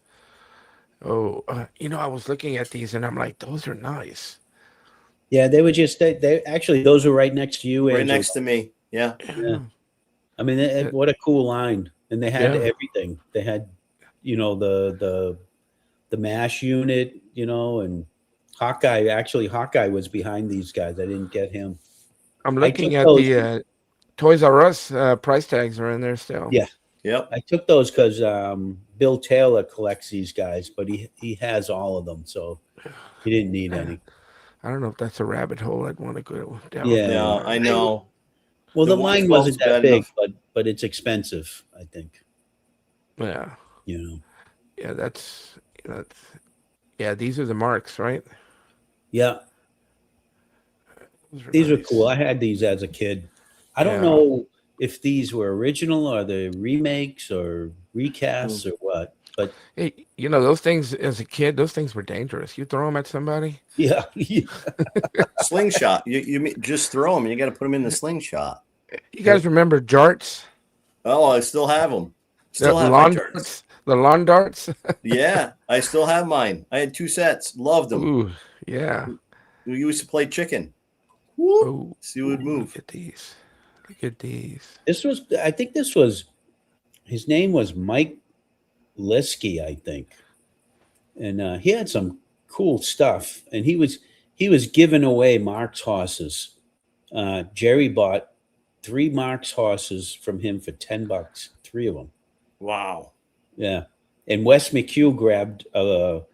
Oh, I was looking at these and I'm like, those are nice. Yeah, they were just, they actually, those were right next to you. Right Angelo. next to me. Yeah. Yeah. I mean, what a cool line. And they had everything. They had, the MASH unit, and Hawkeye. Actually, Hawkeye was behind these guys. I didn't get him. I'm looking at the Toys R Us price tags are in there still. Yeah. Yep. I took those because Bill Taylor collects these guys, but he has all of them, so he didn't need any. I don't know if that's a rabbit hole I'd want to go down. Yeah, I know. Well, the line wasn't that big, but it's expensive, I think. Yeah. Yeah, that's these are the marks, right? Yeah. These are cool. I had these as a kid. I don't know if these were original or the remakes or recasts or what, but hey, those things as a kid, those things were dangerous. You throw them at somebody. Yeah. Slingshot. You just throw them. You got to put them in the slingshot. You guys remember jarts? Oh, I still have them. Still have lawn my darts. The lawn darts. Yeah, I still have mine. I had 2 sets. Loved them. Ooh, yeah. We used to play chicken. Ooh, see who would move. Look at these. Look at these. I think this was, his name was Mike Liskey, I think. And he had some cool stuff. And he was giving away Mark's horses Jerry bought 3 Marks horses from him for $10, 3 of them. Wow. Yeah, and Wes McHugh grabbed one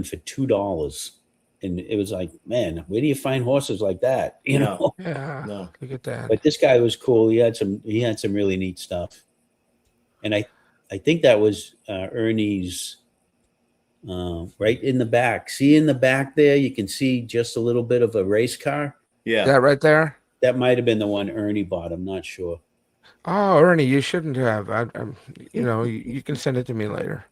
for $2, and it was like, man, where do you find horses like that? You know. Yeah. No. Look at that. But this guy was cool. He had some really neat stuff, and I think that was Ernie's. Right in the back. See in the back there, you can see just a little bit of a race car. Yeah. That right there. That might have been the one Ernie bought. I'm not sure. Oh, Ernie, you shouldn't have. You know, you can send it to me later.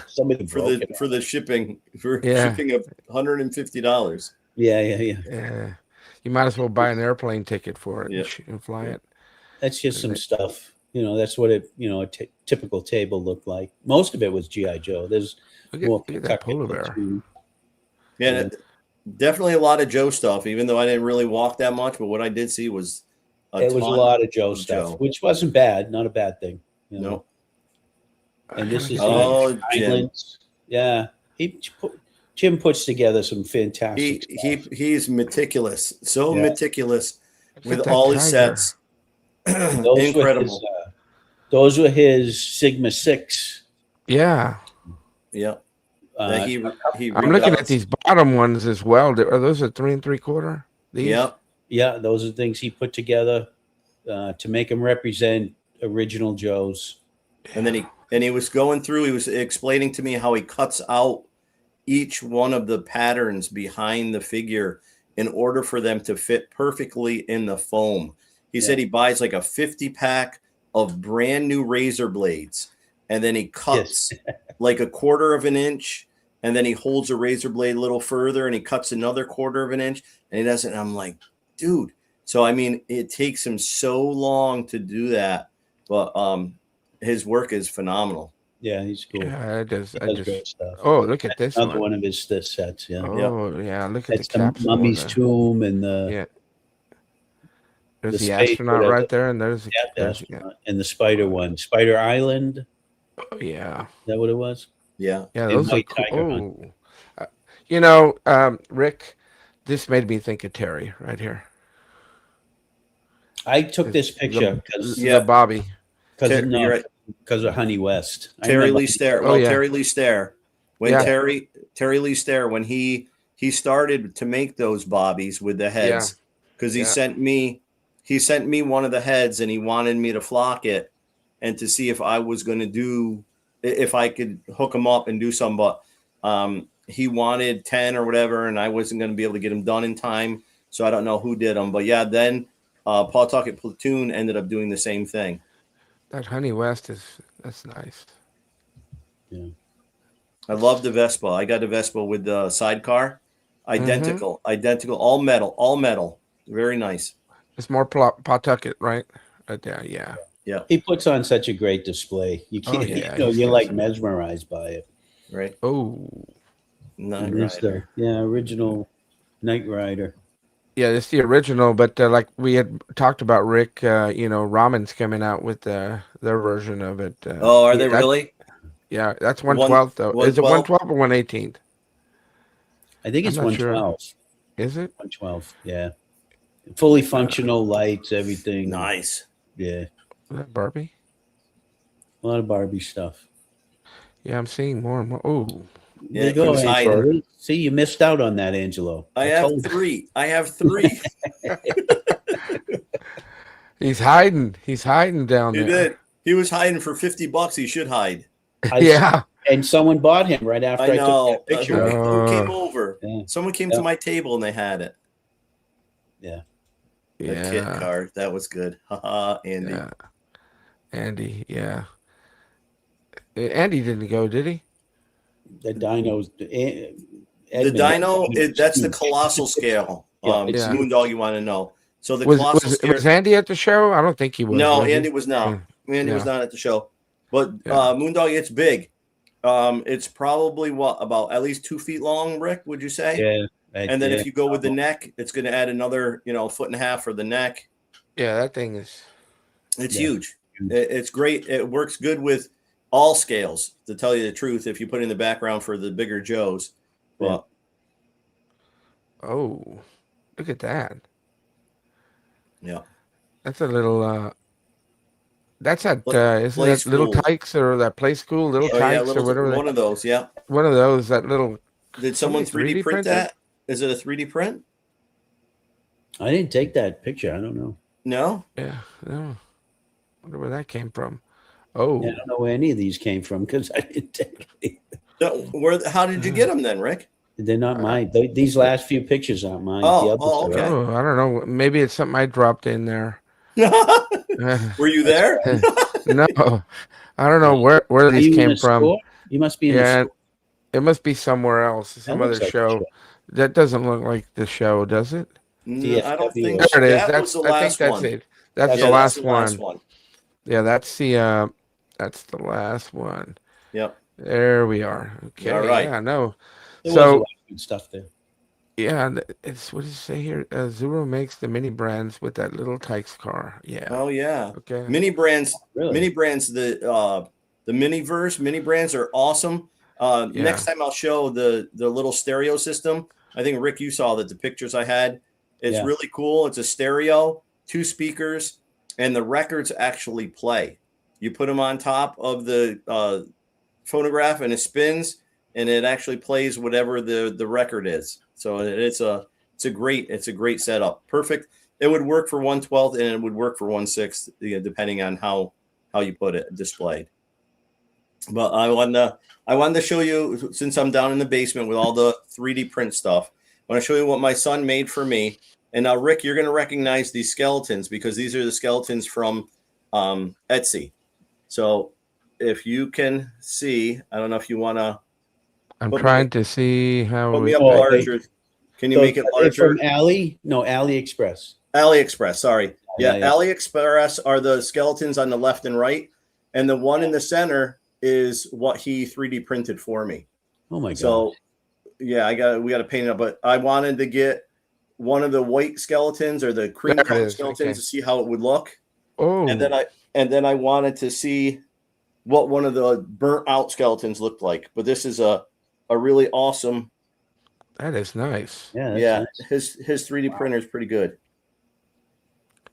Somebody for broke the it. for the shipping Yeah. shipping of $150. Yeah. Yeah. You might as well buy an airplane ticket for it Yeah. and fly it. That's just some stuff. You know, that's what it. You know, a typical table looked like. Most of it was GI Joe. There's more Look at that polar bear. Yeah, definitely a lot of Joe stuff. Even though I didn't really walk that much, but what I did see was a lot of Joe stuff, which wasn't bad. Not a bad thing. You know? No. And this is Jim. Yeah, Jim puts together some fantastic stuff. He's meticulous, meticulous with that all his tiger. sets. Incredible. Those were his Sigma 6. Yeah. Yeah. I'm looking at these bottom ones as well. Are those a 3 3/4? These? Yeah. Yeah, those are things he put together to make them represent original Joes. And then he was going through, he was explaining to me how he cuts out each one of the patterns behind the figure in order for them to fit perfectly in the foam. He said he buys like a 50-pack of brand new razor blades, and then he cuts like a 1/4 of an inch, and then he holds a razor blade a little further and he cuts another 1/4 of an inch, and he does it. And I'm like, dude. So, I mean, it takes him so long to do that, but his work is phenomenal. Yeah, he's cool. Yeah, it does. Great stuff. Oh, look at this another one of his sets. Yeah. Oh, yeah. Look at That's the capsule. Mummy's tomb and the There's the astronaut right there, and there's and the spider one, Spider Island. Oh yeah. Is that what it was? Yeah. Yeah, those are cool. You know, Rick, this made me think of Terry right here. I took this picture because Bobby. Because of Honey West. Terry Lee Stair. Oh, yeah. Terry Lee Stair. When Terry Lee Stair, when he started to make those bobbies with the heads, because he sent me one of the heads and he wanted me to flock it and to see if I was going to if I could hook them up and do some, but he wanted 10 or whatever, and I wasn't going to be able to get them done in time. So I don't know who did them, but yeah, then Paul Tuckett Platoon ended up doing the same thing. That Honey West that's nice. Yeah. I love the Vespa. I got a Vespa with the sidecar. Identical, all metal. Very nice. It's more Pawtucket, right? Right there, yeah. Yeah. He puts on such a great display. You can't, you're like mesmerized by it. Right. Oh. Knight Rider. Original Knight Rider. Yeah, it's the original, but like we had talked about, Rick, Ramen's coming out with their version of it. Are they really? Yeah, that's 1/12 though. Is it 1/12 or 1/18? I think it's 1/12. Is it 1/12? Yeah, fully functional lights, everything. Nice. Yeah. Was that Barbie? A lot of Barbie stuff. Yeah, I'm seeing more and more. Oh, yeah, there you go, Angelo. See, you missed out on that, Angelo. I have three. He's hiding. He's hiding down there. He did. He was hiding for $50. He should hide. Yeah. And someone bought him right after I took that picture. Who came over? Yeah. Someone came to my table and they had it. Yeah. The kit card. That was good. Haha, Andy. Yeah. Andy, yeah. Andy didn't go, did he? The dinos. The dino, that's the colossal scale. Moondog, you want to know. So the colossal scale. Was Andy at the show? I don't think he was. No, Andy was not. Andy was not at the show. But Moondog, it's big. It's probably about at least 2 feet long, Rick, would you say? Yeah. And then if you go with the neck, it's going to add another, 1.5 for the neck. Yeah, that thing is. It's huge. It's great. It works good with all scales, to tell you the truth, if you put in the background for the bigger Joes. But, oh. Look at that. Yeah. That's a little. That's at. Isn't Play that Little school. Tykes or that Play School? Little Oh yeah, Tykes or whatever. one of those. Yeah. One of those. That little. Did someone Somebody 3D 3D print printed? that? Is it a 3D print? I didn't take that picture. I don't know. No. Yeah. No. Wonder where that came from. Yeah, Oh. I don't know where any of these came from because I didn't take it. No, how did you get them then, Rick? They're not mine. These last few pictures aren't mine. The Oh, others are. okay. Oh, I don't know. Maybe it's something I dropped in there. Were you there? No, I don't know where Are these you in came a from. store? You must be in a Yeah, store. it must be somewhere else, That some looks other like a show. show. That doesn't look like the show, does it? No, I don't DFW think or There it is. that was That's. the I think last that's one. it. That's Yeah, the That's last the last one. one. Yeah, that's the. That's the last one. Yep. There we are. Okay. All right. Yeah. No. there was a So lot of good stuff there. yeah, it's what does it say here? Zero makes the mini brands with that little Tykes car. Yeah. Oh yeah. Okay. Mini brands. Really? Mini brands. The Miniverse mini brands are awesome. Yeah. Next time I'll show the little stereo system. I think Rick, you saw that the pictures I had. It's really cool. It's a stereo, 2 speakers, and the records actually play. You put them on top of the phonograph, and it spins, and it actually plays whatever the record is. So it's a great setup. Perfect. It would work for 1/12 and it would work for 1/6, depending on how you put it displayed. But I wanted to show you, since I'm down in the basement with all the 3D print stuff. I want to show you what my son made for me. And now, Rick, you're going to recognize these skeletons because these are the skeletons from Etsy. So if you can see, I don't know if you want to. I'm trying to see how. Put me up larger. Can you make it larger? From AliExpress. AliExpress, sorry. Yeah, yeah. AliExpress are the skeletons on the left and right. And the one in the center is what he 3D printed for me. Oh my god. So yeah, we got to paint it up. But I wanted to get one of the white skeletons or the cream colored skeletons to see how it would look. Oh. And then I wanted to see what one of the burnt out skeletons looked like. But this is a really awesome. That is nice. Yeah. Nice. His 3D printer is pretty good.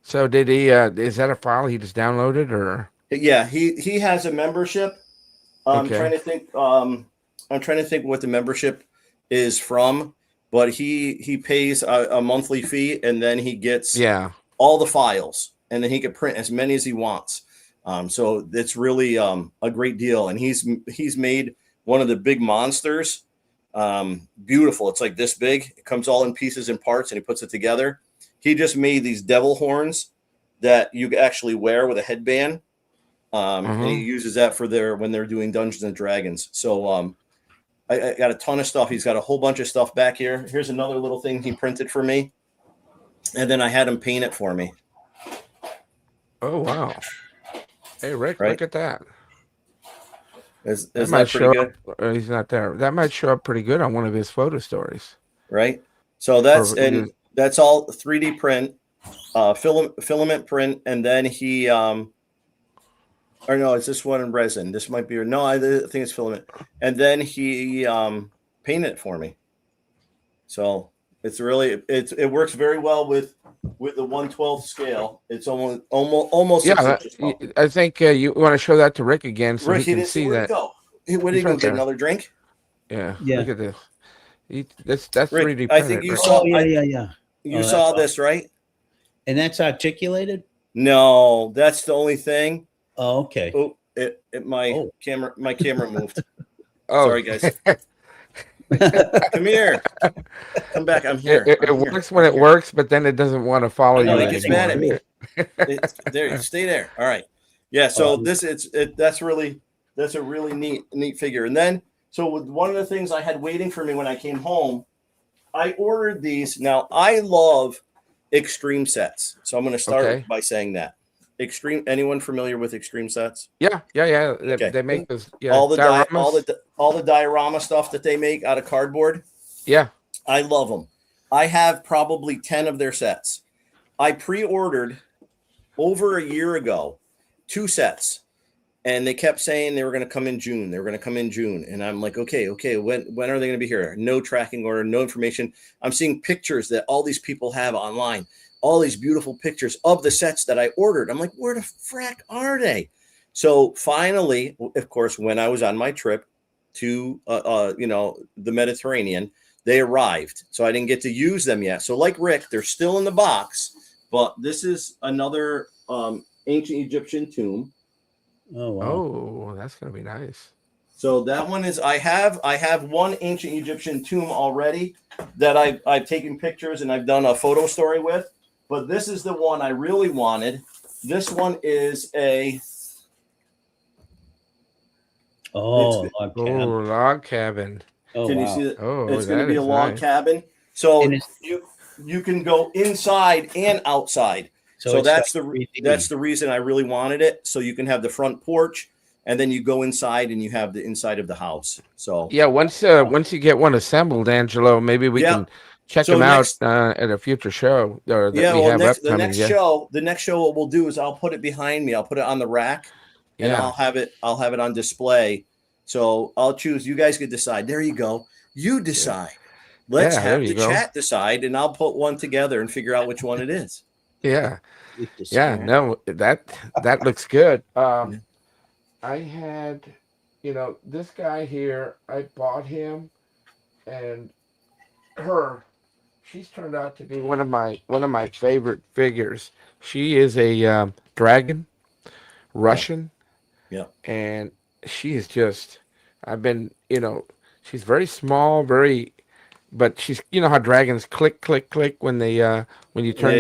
So did he? Is that a file he just downloaded, or? Yeah, he has a membership. I'm trying to think. I'm trying to think what the membership is from, but he pays a monthly fee, and then he gets all the files, and then he can print as many as he wants. So it's really a great deal, and he's made one of the big monsters. Beautiful. It's like this big. It comes all in pieces and parts, and he puts it together. He just made these devil horns that you actually wear with a headband. And he uses that for when they're doing Dungeons and Dragons. So I got a ton of stuff. He's got a whole bunch of stuff back here. Here's another little thing he printed for me. And then I had him paint it for me. Oh, wow. Hey, Rick, look at that. Is that pretty good? He's not there. That might show up pretty good on one of his photo stories. Right. So that's all 3D print, filament print. And then he, or no, it's this one in resin. This might be, no, I think it's filament. And then he painted it for me. So it's really, it works very well with the 1/12 scale. It's almost. Yeah, I think you want to show that to Rick again so Rick, he can see that. Where did he go get another drink? Yeah. Look at this. That's Rick, 3D printed. I think you saw. Yeah. You saw this, right? And that's articulated? No, that's the only thing. Oh, okay. Oh, my camera moved. Oh, sorry, guys. Come here. Come back. I'm here. It works when it works, but then it doesn't want to follow you. It gets mad at me. There, stay there. All right. Yeah. So that's a really neat figure. And then with one of the things I had waiting for me when I came home, I ordered these. Now I love extreme sets, so I'm going to start by saying that. Extreme. Anyone familiar with extreme sets? Yeah. They make those. Yeah, all the diorama stuff that they make out of cardboard. Yeah, I love them. I have probably 10 of their sets. I pre-ordered over a year ago 2 sets. And they kept saying they were going to come in June. They were going to come in June. And I'm like, okay. When are they going to be here? No tracking order, no information. I'm seeing pictures that all these people have online, all these beautiful pictures of the sets that I ordered. I'm like, where the frack are they? So finally, of course, when I was on my trip to, the Mediterranean, they arrived. So I didn't get to use them yet. So like Rick, they're still in the box, but this is another ancient Egyptian tomb. Oh, wow. Oh, that's gonna be nice. So that one is I have one ancient Egyptian tomb already that I've taken pictures and I've done a photo story with, but this is the one I really wanted. This one is a log cabin. Log cabin. Oh, can wow. you see that? Oh, It's going to that be a is log nice. cabin. So And you can go inside and outside. So it's that's like the reason I really wanted it. So you can have the front porch, and then you go inside and you have the inside of the house. So Yeah, once you get one assembled, Angelo, maybe we can check So them next- out at a future show or that we well, have the upcoming. next show, what we'll do is I'll put it behind me. I'll put it on the rack, and Yeah. I'll have it on display. So I'll choose. You guys can decide. There you go. You decide. Let's Yeah, there have you the go. chat decide, and I'll put one together and figure out which one it is. Yeah. Yeah, no, that looks good. I had, this guy here, I bought him, and she's turned out to be one of my favorite figures. She is a dragon, Russian. Yeah. And she is just, she's very small, but she's, how dragons click, click, click when they, when you turn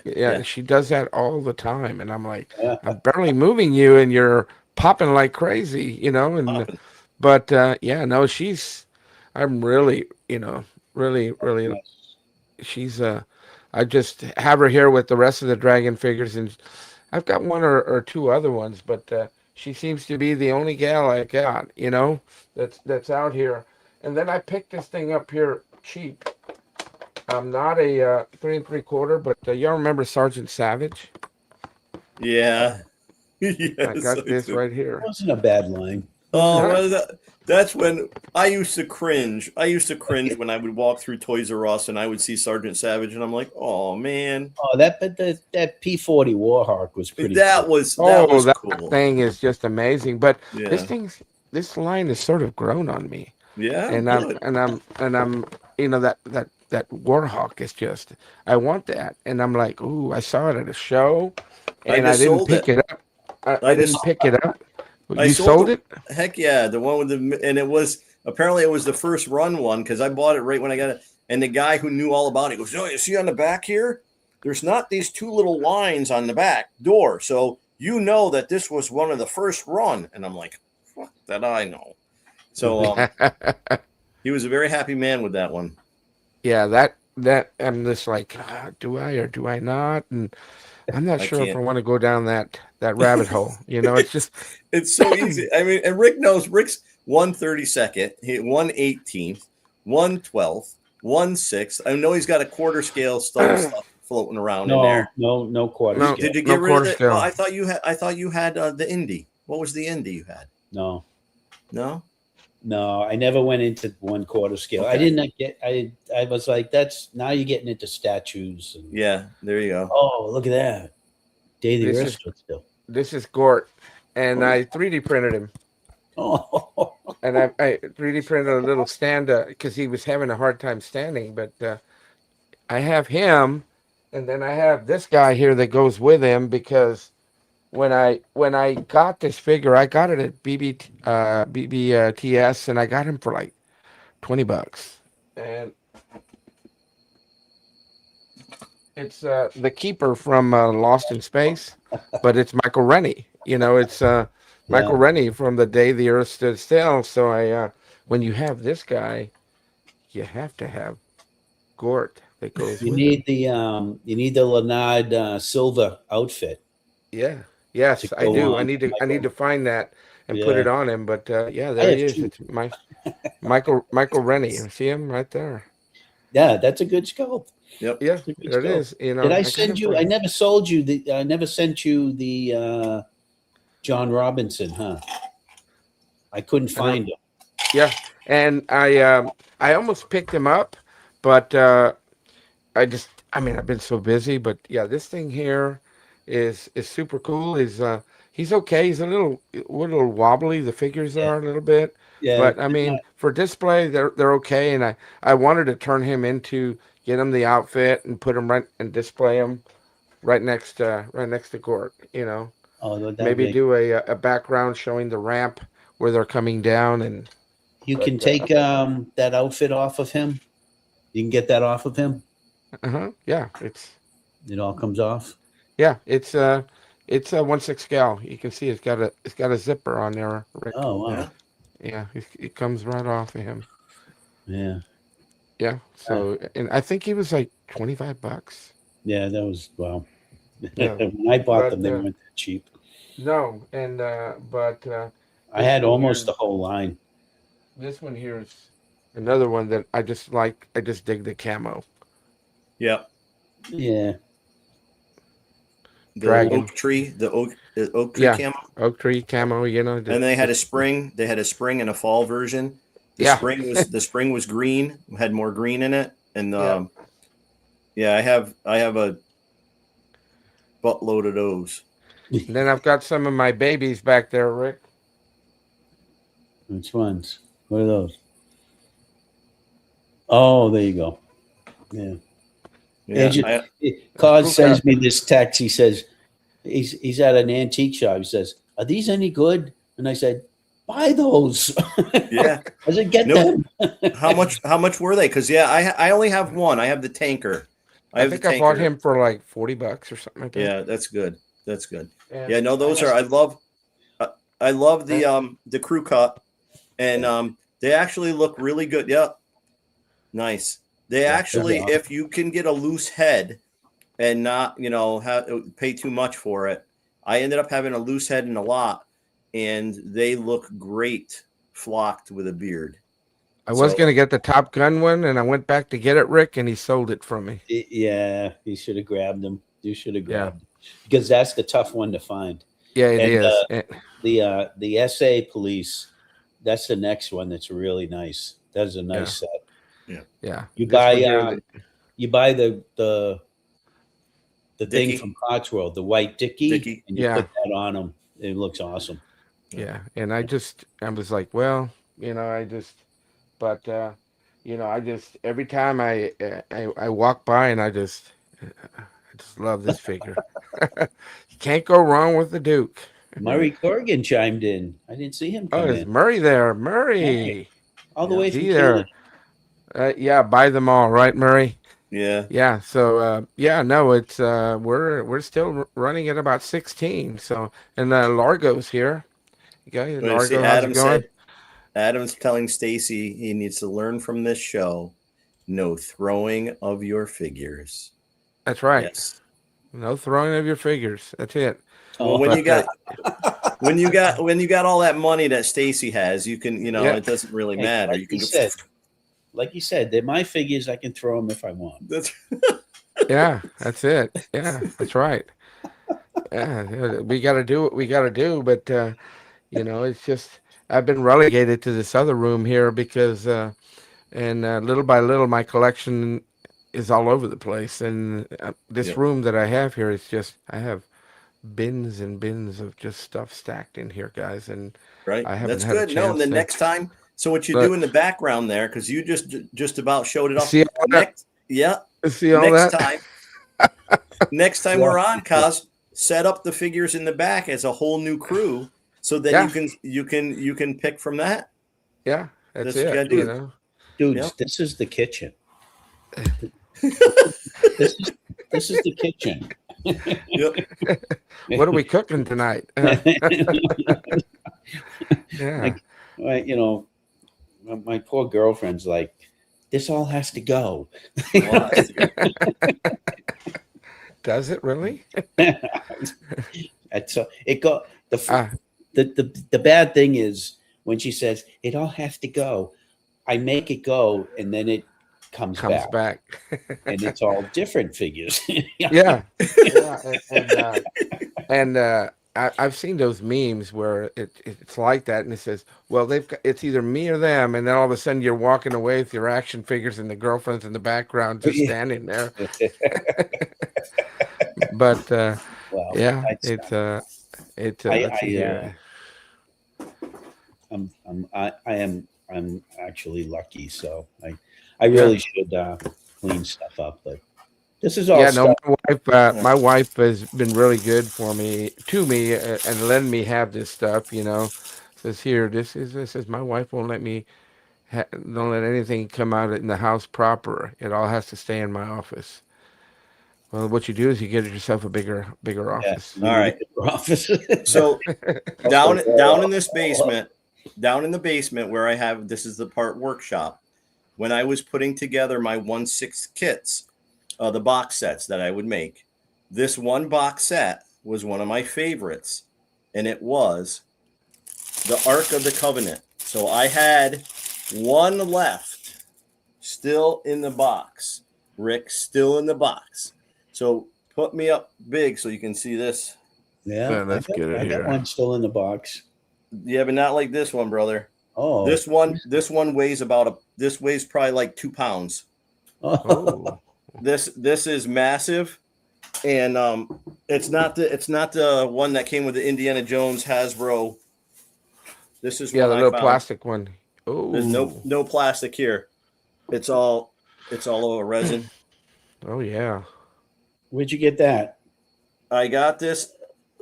Yeah. She does that all the time. And I'm like, I'm barely moving you and you're popping like crazy, but, no, I'm really, really, she's, I just have her here with the rest of the dragon figures, and I've got one or two other ones, but she seems to be the only gal I got, that's out here. And then I picked this thing up here cheap. I'm not a 3 3/4, but y'all remember Sergeant Savage? Yeah. I got this right here. It wasn't a bad line. Oh, well, that's when I used to cringe. I used to cringe when I would walk through Toys R Us and I would see Sergeant Savage, and I'm like, oh man. Oh, that P-40 Warhawk was pretty. That cool. was that cool. Thing is just amazing. But this line has sort of grown on me. Yeah, and I'm that Warhawk is just, I want that, and I'm like, ooh, I saw it at a show, and I didn't pick it up. I didn't pick it up. You sold it? Heck yeah, the one with and it was apparently it was the first run one because I bought it right when I got it. And the guy who knew all about it goes, "Oh, you see on the back here, there's not these two little lines on the back door, so you know that this was one of the first run." And I'm like, "Fuck that, I know." So he was a very happy man with that one. Yeah, that I'm just like, do I or do I not? And I'm not sure if I want to go down that rabbit hole. It's just it's so easy. I mean, and Rick knows. Rick's 1/32, 1/18, 1/12, 1/6. I know he's got a quarter scale stuff floating around in there. No quarter scale. Did you get rid of it? Well, I thought you had the Indy. What was the Indy you had? No. No, I never went into 1/4 scale. Okay. I didn't get. I was like, that's now you're getting into statues. And, yeah, there you go. Oh, look at that. Day the Earth stood still. This is Gort, and I 3D printed him. Oh. And I 3D printed a little stand because he was having a hard time standing. But I have him, and then I have this guy here that goes with him because when I got this figure, I got it at BBTS, and I got him for like $20. And it's the keeper from Lost in Space, but it's Michael Rennie. It's Michael Rennie from the day the Earth stood still. So when you have this guy, you have to have Gort that goes. You need the Leonard Silva outfit. Yeah. Yes, I do. I need to find that and put it on him. But there he is. It's Michael Rennie. You see him right there. Yeah, that's a good sculpt. Yep. Yeah, there it is. Did I send you? I never sold you the. I never sent you the John Robinson, huh? I couldn't find him. Yeah, and I almost picked him up, but I mean, I've been so busy. But yeah, this thing here is super cool. He's okay. He's a little wobbly. The figures Yeah, are a little bit, yeah. but I mean, for display, they're okay. And I wanted to turn him into get him the outfit and put him right and display him right next to Gort. Oh, that Maybe make do a background showing the ramp where they're coming down and. you can But take that outfit off of him. You can get that off of him. yeah, It all comes off. yeah, it's a 1/6 scale. You can see it's got a zipper on there, Rick. Oh wow. Yeah. Yeah, it comes right off of him. Yeah. Yeah. So, and I think he was like $25. Yeah, that was wow. Yeah. When I bought But, them, they weren't that cheap. No, and but I had one almost here- the whole line. this one here is another one that I just like. I just dig the camo. Yep. Yeah. The Dragon. oak tree Yeah. camo. Oak tree camo, And they had a spring. They had a spring and a fall version. The Yeah. spring was green. Had more green in it, and Yeah. I have a buttload of those. And then I've got some of my babies back there, Rick. Which ones? What are those? Oh, there you go. Yeah. Yeah, Cause sends me this text. He says he's at an antique shop. He says, "Are these any good?" And I said, "Buy those." yeah. I said, "Get Nope. them." How much were they? Because I only have one. I have the tanker. I think I bought him for like $40 or something like that. Yeah, that's good. That's good. And Yeah, no, those are. I love the crew cut, and they actually look really good. Yep, nice. They actually, awesome. if you can get a loose head, and not pay too much for it. I ended up having a loose head in a lot, and they look great flocked with a beard. I was going to get the Top Gun one, and I went back to get it, Rick, and he sold it from me. Yeah, you should have grabbed them. You should have grabbed them because that's the tough one to find. Yeah, it is. The SA Police, that's the next one that's really nice. That's a nice set. Yeah. You This buy one here, you buy the thing Dickie. from Cotswold, the white Dickie. And you Yeah. put that on them. It looks awesome. Yeah, and I was like, well, every time I walk by and I just love this figure. You can't go wrong with the Duke. Murray Corrigan chimed in. I didn't see him Oh, come is in. Murray there? Murray. All the way from He there. Yeah, buy them all, right, Murray? Yeah. Yeah. So no, it's we're still running at about 16. So and Largo's here. Okay, Well, see, Largo, how's it going? Adam's telling Stacy he needs to learn from this show. No throwing of your figures. That's right. Yes. No throwing of your figures. That's it. Well, when you got all that money that Stacy has, you can, it doesn't really matter. Like You can like you said, they're my figures. I can throw them if I want. That's Yeah, that's it. Yeah, that's right. Yeah, we got to do what we got to do, but it's just I've been relegated to this other room here because little by little my collection is all over the place, and this room that I have here is just I have bins and bins of just stuff stacked in here, guys, and right. I haven't That's had a good. No, and the chance to- next time. So what you do in the background there, because you just about showed it off. See all that? See all next that? next time we're on, Cos, set up the figures in the back as a whole new crew, so that you can pick from that. Yeah, that's That's what you it. gotta do. Dudes, Yep. this is the kitchen. This is the kitchen. Yep. What are we cooking tonight? Yeah. Right, my poor girlfriend's like, this all has to go. Does it really? And so it go the bad thing is when she says it all has to go, I make it go and then it comes back. And it's all different figures. Yeah. I've seen those memes where it's like that, and it says, "Well, it's either me or them," and then all of a sudden you're walking away with your action figures, and the girlfriend's in the background just standing there. But Well, yeah, that's I, let's see I here. I'm actually lucky, so I really should clean stuff up. But this is all Yeah, no, stuff. my wife has been really good for me to me and letting me have this stuff. Says here, this is my wife won't let me don't let anything come out in the house proper. It all has to stay in my office. Well, what you do is you get yourself a bigger Yeah, office. you All need a right. bigger office. So Also, down in this basement, down in the basement where I have this is the part workshop. When I was putting together my 1/6 kits, the box sets that I would make, this one box set was one of my favorites, and it was the Ark of the Covenant. So I had one left, still in the box. Rick, still in the box. So put me up big so you can see this. yeah, Let's get it I got here. one still in the box. Yeah, but not like this one, brother. Oh, This one weighs this weighs probably like 2 pounds. Oh, This is massive, and it's not the one that came with the Indiana Jones Hasbro. This is yeah, one the I little found. plastic one. There's Oh, no plastic here. It's all over resin. oh yeah. where'd you get that? I got this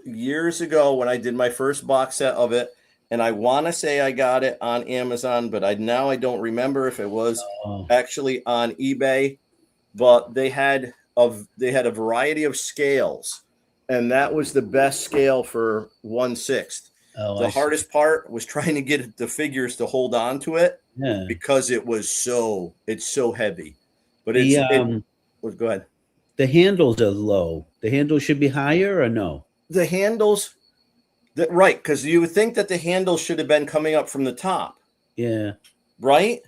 years ago when I did my first box set of it, and I want to say I got it on Amazon, but I don't remember if it was Oh, actually on eBay. But they had a variety of scales, and that was the best scale for 1/6. oh, The I see. hardest part was trying to get the figures to hold on to it Yeah. because it's so heavy. But The go ahead. the handles are low. The handles should be higher or no? The handles, right? Because you would think that the handles should have been coming up from the top, Yeah. right?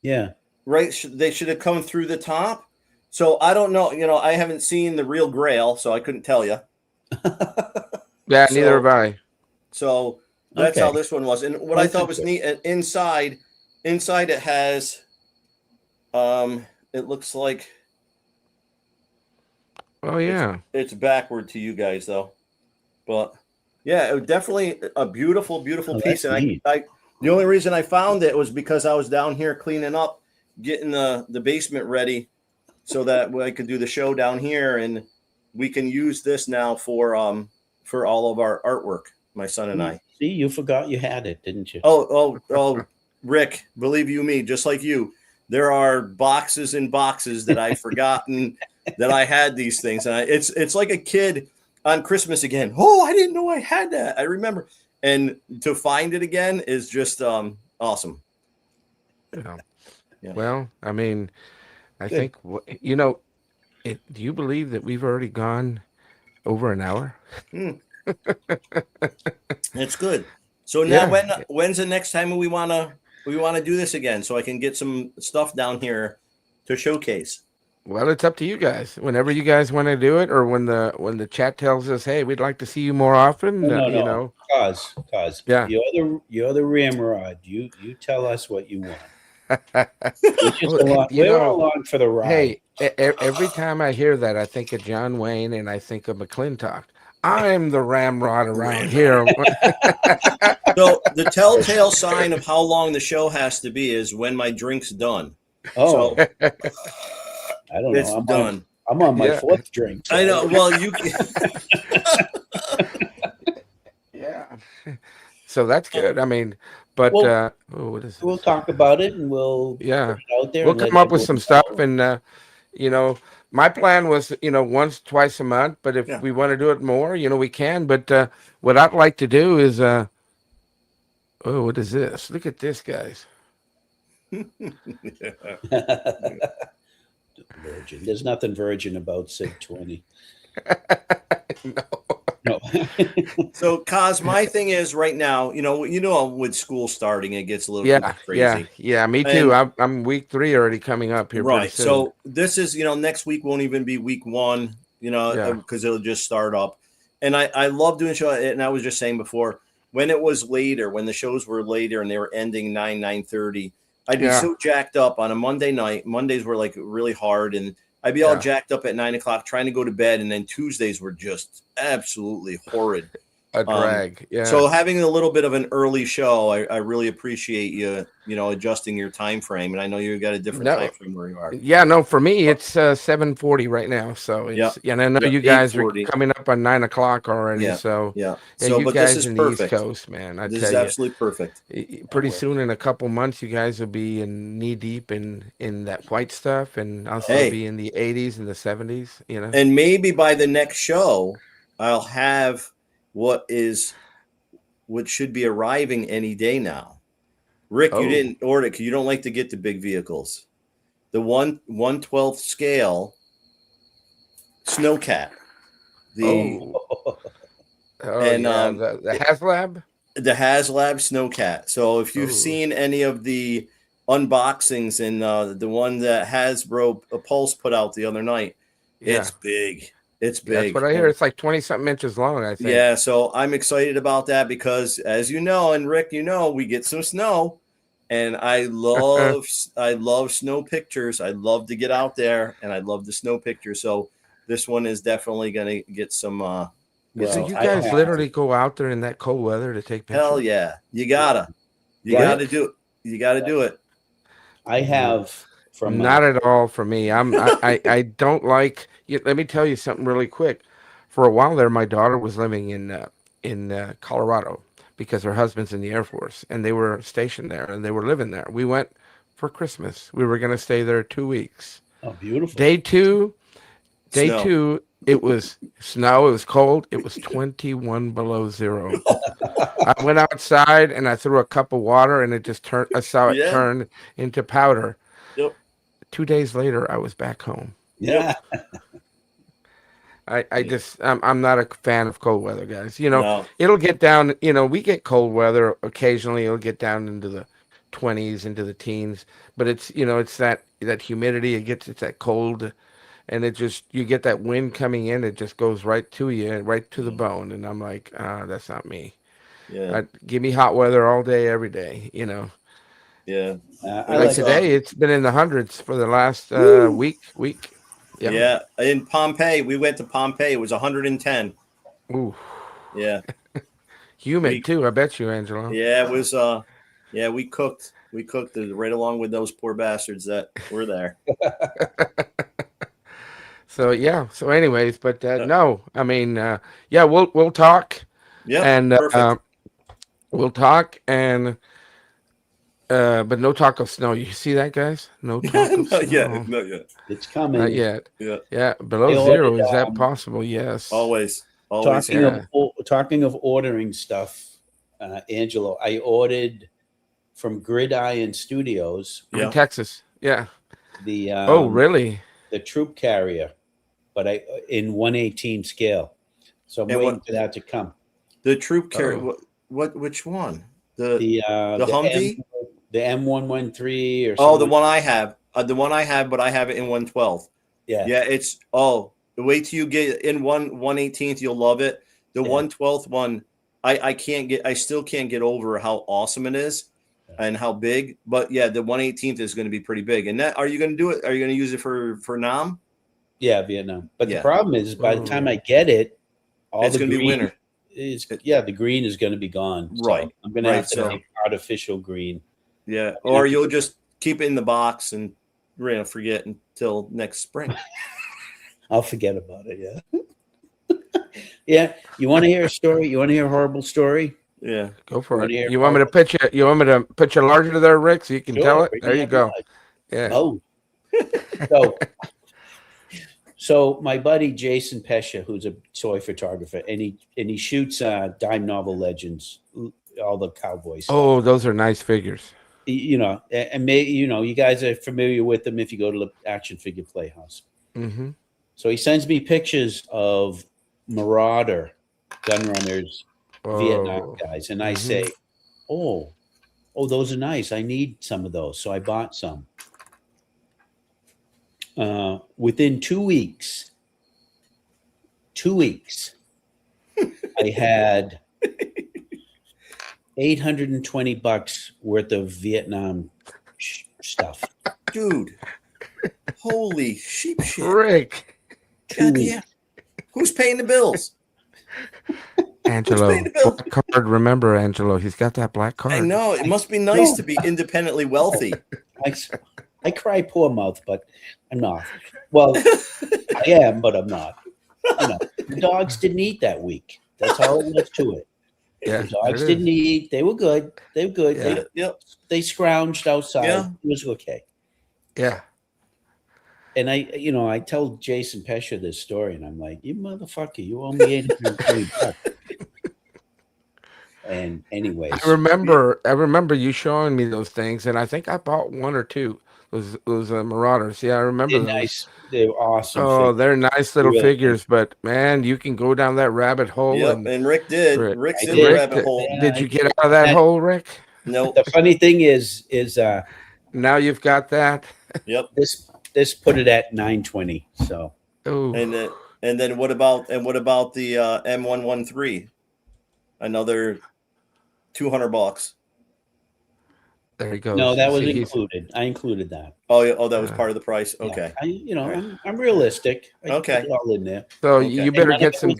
Yeah. Right? They should have come through the top. So I don't know. I haven't seen the real Grail, so I couldn't tell you. Yeah, So- neither have I. So that's Okay. how this one was. And what I That's thought was neat, inside it has, it looks like Oh yeah. it's backward to you guys though, but yeah, it was definitely a beautiful Oh, piece. that's And neat. the only reason I found it was because I was down here cleaning up, getting the basement ready, so that I could do the show down here, and we can use this now for all of our artwork. My son and I. See, you forgot you had it, didn't you? Oh, Rick, believe you me, just like you, there are boxes and boxes that I've forgotten that I had these things, and it's like a kid on Christmas again. Oh, I didn't know I had that. I remember, and to find it again is just awesome. Yeah. Yeah. Well, I mean, I Good. think do you believe that we've already gone over an hour? It's good. So now, Yeah. when's the next time we wanna do this again, so I can get some stuff down here to showcase? Well, it's up to you guys. Whenever you guys want to do it, or when the chat tells us, "Hey, we'd like to see you more often," No. Cause Yeah. you're the ramrod. You tell us what you want. We're just Well, we're along for the ride. Hey, every time I hear that, I think of John Wayne and I think of McClintock. I'm the ramrod around here. So the telltale sign of how long the show has to be is when my drink's done. Oh, So I don't know. it's done. I'm on my Yeah. fourth drink. so- I know. Well, you. Yeah. So that's good. I mean, but Well, what is We'll this? talk about it, and we'll Yeah. put it out there. We'll and let come up with everyone some stuff, know. and my plan was once, twice a month. But if Yeah. we want to do it more, we can. But what I'd like to do is what is this? Look at this, guys. Virgin. There's nothing virgin about Sig 20. No. No. So, Kaz, my thing is right now, with school starting, it gets a little Yeah, crazy. yeah. Me too. And- I'm week 3 already coming up here. Right. Pretty soon. So this is, next week won't even be week 1, Yeah. because it'll just start up. And I love doing show. And I was just saying before, when it was later, when the shows were later and they were ending 9:30, I'd be so jacked up on a Monday night. Mondays were like really hard, and I'd be all jacked up at 9 o'clock trying to go to bed. And then Tuesdays were just absolutely horrid. A drag. So having a little bit of an early show, I really appreciate you adjusting your time frame. And I know you've got a different time frame where you are. Yeah, no, for me it's 7:40 right now. So it's and I know you guys are coming up on 9 o'clock already. So So you but guys this is in the perfect. East Coast, man. This is absolutely perfect. Pretty soon, in a couple months, you guys will be in knee deep in that white stuff, and I'll still be in the 80s and the 70s. And maybe by the next show, I'll have what should be arriving any day now. Rick, you didn't order it because you don't like to get the big vehicles. The 1/12 scale Snowcat. The HasLab? The HasLab Snowcat. So if you've seen any of the unboxings and the one that Hasbro Pulse put out the other night, it's big. It's big. That's what I hear. It's like 20-something inches long, I think. Yeah, so I'm excited about that because, as you know, and Rick, we get some snow, and I love snow pictures. I love to get out there, and I love the snow pictures. So this one is definitely going to get some. So you guys literally go out there in that cold weather to take pictures? Hell yeah, you gotta do it. You gotta do it. I have. Not at all for me. I don't like. Let me tell you something really quick. For a while there, my daughter was living in Colorado because her husband's in the Air Force, and they were stationed there, and they were living there. We went for Christmas. We were going to stay there 2 weeks. Oh, beautiful. Day two, it was snow. It was cold. It was 21 below zero. I went outside and I threw a cup of water, and it just turned. I saw it turn into powder. Yep. 2 days later, I was back home. Yeah. I'm not a fan of cold weather, guys. It'll get down, we get cold weather occasionally. It'll get down into the 20s, into the teens, but it's that humidity. It's that cold, and you get that wind coming in. It just goes right to you, right to the bone. And I'm like, that's not me. Yeah. Give me hot weather all day, every day, Yeah. Like today, it's been in the hundreds for the last week. Yeah. In Pompeii, we went to Pompeii. It was 110. Ooh. Yeah. Humid too, I bet you, Angelo. Yeah, it was. We cooked. We cooked right along with those poor bastards that were there. So anyways, but no, I mean, we'll talk. Yeah. And perfect. We'll talk and. But no talk of snow. You see that, guys? No talk of snow. Not yet. It's coming. Not yet. Yeah. Below zero. Is that possible? Yes. Always. Talking of ordering stuff, Angelo, I ordered from Gridiron Studios in Texas. Yeah. The really? The troop carrier, but in 1/18 scale. So I'm waiting for that to come. The troop carrier. Which one? The Humvee. The M113 or something. Oh, the one I have. The one I have, but I have it in 112. Yeah. Yeah, it's wait till you get in 1/18th, you'll love it. The 112th one, I still can't get over how awesome it is and how big. But yeah, the 1/18th is going to be pretty big. And are you going to do it? Are you going to use it for Nam? Yeah, Vietnam. But the problem is by the time I get it, it's going to be winter. The green is going to be gone. Right. So I'm going to have to make artificial green. Yeah, or you'll just keep it in the box and forget until next spring. I'll forget about it. Yeah. Yeah. You want to hear a story? You want to hear a horrible story? Yeah, go for it. You want me to pitch it? You want me to pitch it larger there, Rick, so you can tell it? There you go. Yeah. Oh. So my buddy Jason Pesha, who's a toy photographer, and he shoots dime novel legends, all the cowboys. Oh, those are nice figures. And you guys are familiar with them if you go to the Action Figure Playhouse. Mm-hmm. So he sends me pictures of Marauder gun runners, Vietnam guys, and I say, "Oh, those are nice. I need some of those." So I bought some. Within 2 weeks, I had $820 worth of Vietnam stuff. Dude, holy sheep shit. Rick. 2 weeks. Who's paying the bills? Angelo. paying the bills? Black card. Remember, Angelo. He's got that black card. I know. It must be nice to be independently wealthy. I cry poor mouth, but I'm not. Well, I am, but I'm not. You know, the dogs didn't eat that week. That's all there was to it. Yeah, The dogs didn't eat. They were good. They were good. Yeah. They scrounged outside. Yeah. It was okay. Yeah. And I tell Jason Pesha this story, and I'm like, "You motherfucker, you owe me $820." And anyways, I remember you showing me those things, and I think I bought one or two. Those Marauders. Yeah, I remember they're those. nice. They're awesome. Oh, figures. they're nice little Really figures, but man, you can go down that rabbit hole. Yep, and Rick did. Rick's in the did. rabbit hole. Did you get out of that hole, Rick? No. The funny thing is now you've got that. Yep. This put it at 920. So. Oh. And then what about the M113? Another $200. There you go. No, that was included. I included that. Oh, yeah. Oh, that was part of the price. Yeah. Okay. I'm realistic. I Okay. put it all in there. So Okay. you better get some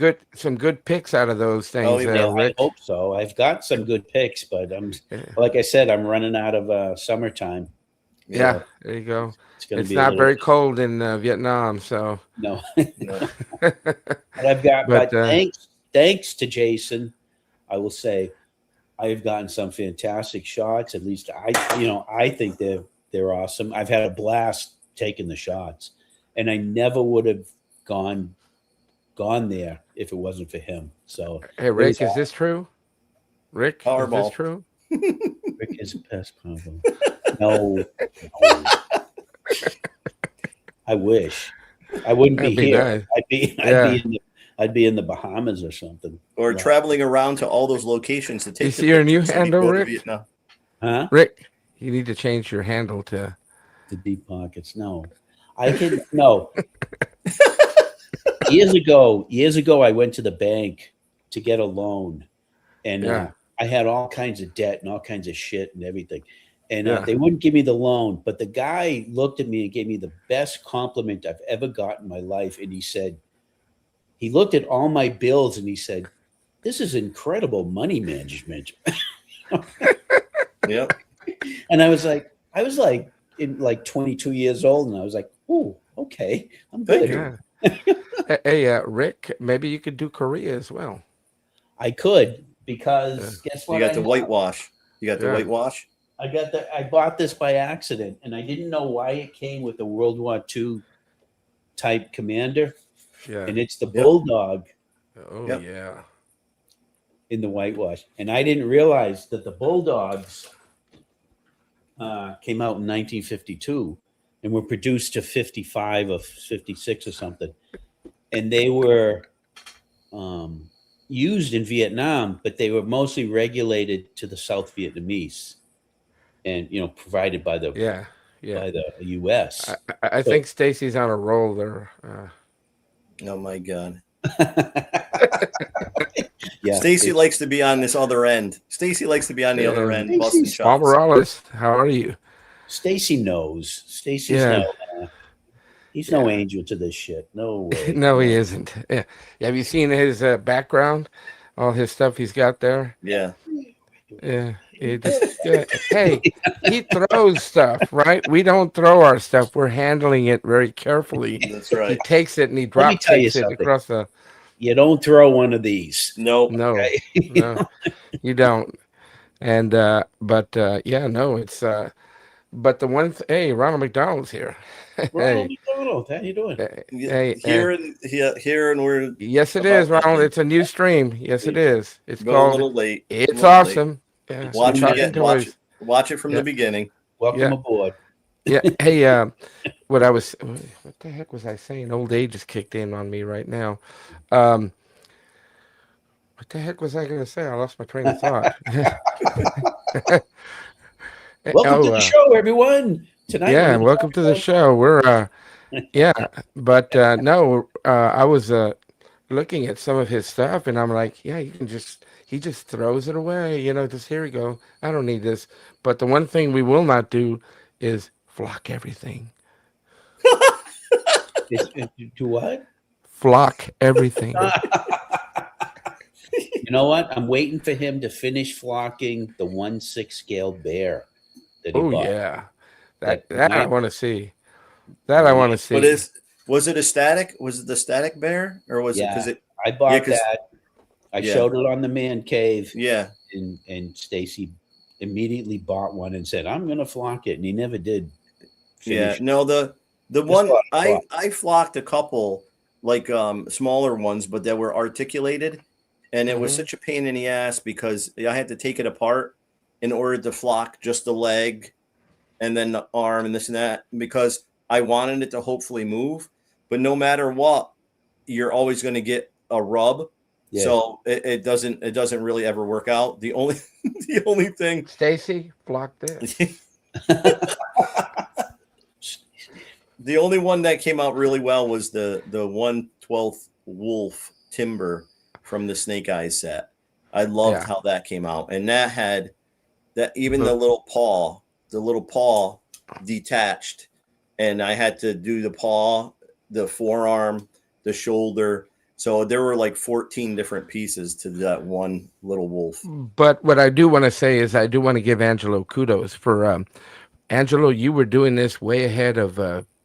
good picks out of those things. Oh, yeah. Rick. I hope so. I've got some good picks, but like I said, I'm running out of summertime. Yeah, there you go. It's not very cold in Vietnam, so no. No. But I've got. But, thanks to Jason, I will say, I've gotten some fantastic shots. At least I think they're awesome. I've had a blast taking the shots, and I never would have gone there if it wasn't for him. So, hey, Rick, is this true? Rick, Powerball. Is this true? Rick is a pest problem. No. I wish I wouldn't be here. Nice. I'd be in the Bahamas or something. Or traveling around to all those locations to take. You see your new handle, Rick? Huh? Rick, you need to change your handle to the deep pockets. No, I can no. Years ago, I went to the bank to get a loan, and I had all kinds of debt and all kinds of shit and everything. And they wouldn't give me the loan, but the guy looked at me and gave me the best compliment I've ever got in my life. And he said, he looked at all my bills and he said, "This is incredible money management." Yep. And I was like 22 years old, and I was like, "Oh, okay, I'm good." Yeah. Hey, Rick, maybe you could do Korea as well. I could, because guess what? You got the whitewash. You got the whitewash. I bought this by accident, and I didn't know why it came with the World War II type commander. Yeah. And it's the Bulldog. Oh, yeah. In the whitewash. And I didn't realize that the Bulldogs came out in 1952 and were produced to 55 or 56 or something. And they were used in Vietnam, but they were mostly regulated to the South Vietnamese. And provided by the by the U.S. I think Stacy's on a roll there. Oh my God! Yeah, Stacy likes to be on this other end. Stacy likes to be on the other end. Busting shots. Paul Morales, how are you? Stacy knows. Stacy's he's no angel to this shit. No way. No, he isn't. Yeah. Have you seen his background? All his stuff he's got there. Yeah. Yeah. Hey, he throws stuff, right? We don't throw our stuff. We're handling it very carefully. That's right. He takes it and he drops it across the. You don't throw one of these. No, okay? No, you don't. And it's. But the one, hey, Ronald McDonald's here. Ronald McDonald, how you doing? Here and we're. Yes, it is, Ronald. It's a new stream. Yes, it is. It's called. A little late. It's awesome. Yeah. Watch it from the beginning. Welcome aboard. Yeah. Hey, what the heck was I saying? Old age has kicked in on me right now. What the heck was I going to say? I lost my train of thought. Welcome to the show, everyone. Tonight. Yeah, welcome to the show. We're, but no, I was looking at some of his stuff, and I'm like, yeah, he just throws it away, just here we go. I don't need this. But the one thing we will not do is flock everything. To what? Flock everything. You know what? I'm waiting for him to finish flocking the 1/6 scale bear that he Oh bought. yeah. That That I night, want to see. That I want to But see. was it a static? Was it the static bear, or was it yeah, because it? I Yeah, bought because that. I yeah, showed it on the man cave, yeah, and Stacy immediately bought one and said, "I'm going to flock it," and he never did yeah. finish. No, the Just one bought a flock. I flocked a couple like smaller ones, but that were articulated, and it was Hmm. such a pain in the ass because I had to take it apart in order to flock just the leg and then the arm and this and that because I wanted it to hopefully move. But no matter what, you're always going to get a rub. Yeah. So it doesn't really ever work out. The only the only thing Stacy, flock this. the only one that came out really well was the 1/12 wolf timber from the Snake Eyes set. I loved Yeah. how that came out, and that had that even But the little paw detached, and I had to do the paw, the forearm, the shoulder. So there were like 14 different pieces to that one little wolf. but what I do want to say is I do want to give Angelo kudos for Angelo, you were doing this way ahead of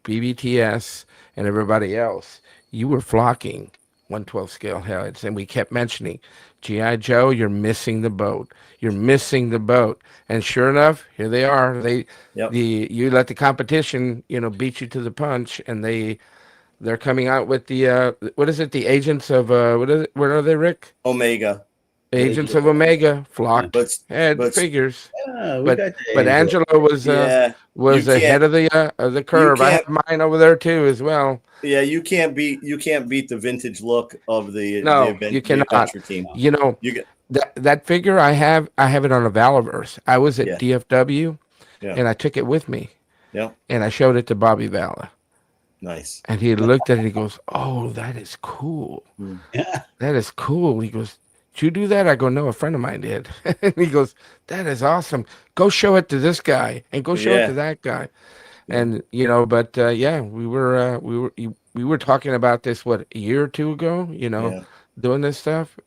BBTS and everybody else. You were flocking 112 scale heads, and we kept mentioning, GI Joe, you're missing the boat. You're missing the boat. And sure enough, here they are. Yep. You let the competition, beat you to the punch, and they're coming out with the what is it? The agents of what is it? What are they, Rick? Omega. Agents of Omega Yeah. flocked But head but figures. Yeah, we But got the but Angel. Angelo yeah, you was can't ahead of the you curve. I have can't mine over there too as well. yeah, you can't beat the vintage look of No, you the cannot. adventure team. You know You get that figure I have it on a Valaverse. I was at yeah, DFW yeah, and I took it with me yeah. and I showed it to Bobby Vala Nice. and he looked at it and he goes, "Oh, that is cool. Hmm. Yeah. That is cool." He goes, "Did you do that?" I go, "No, a friend of mine did." And he goes, "That is awesome. Go show it to this guy and go show it to Yeah, that guy." yeah, And but yeah, we were talking about this what a year or two ago, yeah. doing this stuff.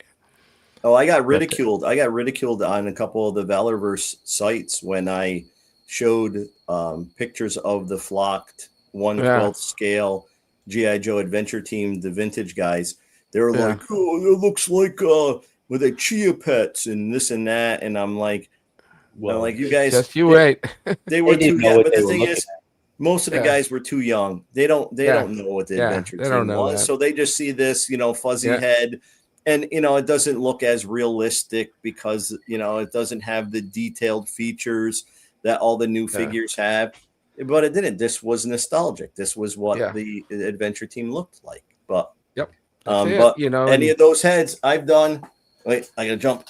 Oh, I got But ridiculed. I got ridiculed on a couple of the Valorverse sites when I showed pictures of the flocked yeah, 1/12 scale GI Joe Adventure Team, the vintage guys. They were yeah, like, "Oh, it looks like with a chia pets and this and that," and I'm Well, like, "You guys, just you wait. they they were didn't too know young." what But they the were thing looking is, most of the Yeah, guys were too young. They yeah, don't know what the yeah. adventure They don't team know was, that. so they just see this, fuzzy Yeah, head, and it doesn't look as realistic because it doesn't have the detailed features that all the new yeah, figures have. But it didn't. This was nostalgic. This was what yeah. the adventure team looked like. But Yep. That's it. but any And of those heads I've done. Wait, I gotta jump.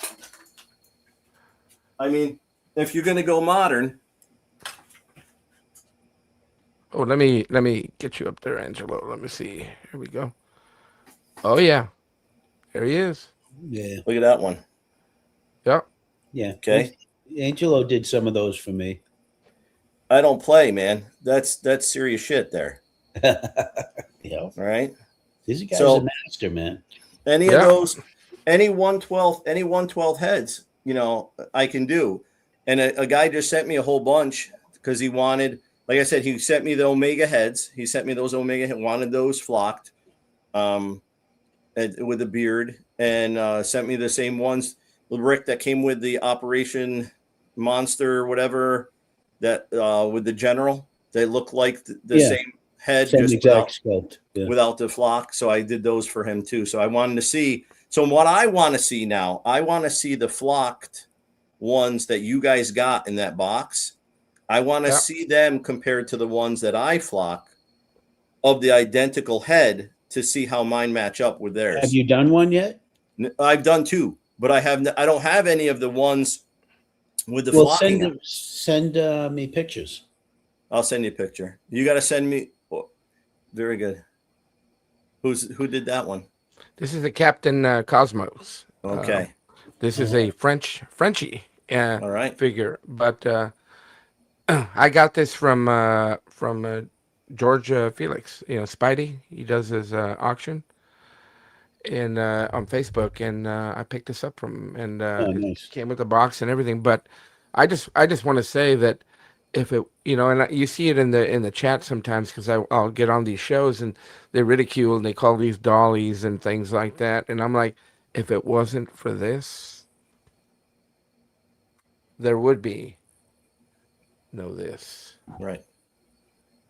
I mean, if you're gonna go modern, oh, let me get you up there, Angelo. Let me see. Here we go. Oh yeah, there he is. yeah, look at that one. Yep. yeah. Okay. Angelo did some of those for me. I don't play, man. That's serious shit there. Yeah, All right. this guy's a So master, man. any of Yeah. those, any 112 heads, I can do. And a guy just sent me a whole bunch because he wanted, like I said, he sent me the Omega heads. He sent me those wanted those flocked, um, with a beard, and sent me the same ones, the Rick that came with the Operation Monster, whatever, that with the general. They look like the Yeah, same head, same just exact sculpt. Yeah, without the flock. So I did those for him too. So I wanted to see. So what I want to see now, I want to see the flocked ones that you guys got in that box. I want to Yeah. see them compared to the ones that I flock of the identical head to see how mine match up with have theirs. you done one yet? I've done two, but I don't have any of the ones with the Well, flocking. send me pictures. I'll send you a picture. You got to send me. Oh, very good. Who did that one? This is the Captain Cosmos. Okay. This is a Frenchie All right. figure, but I got this from George Felix. Spidey. He does his auction in on Facebook, and I picked this up from him, and it Nice. came with a box and everything. But I just want to say that if it, and you see it in the chat sometimes because I'll get on these shows and they ridicule and they call these dollies and things like that, and I'm like, if it wasn't for this, there would be no this. Right.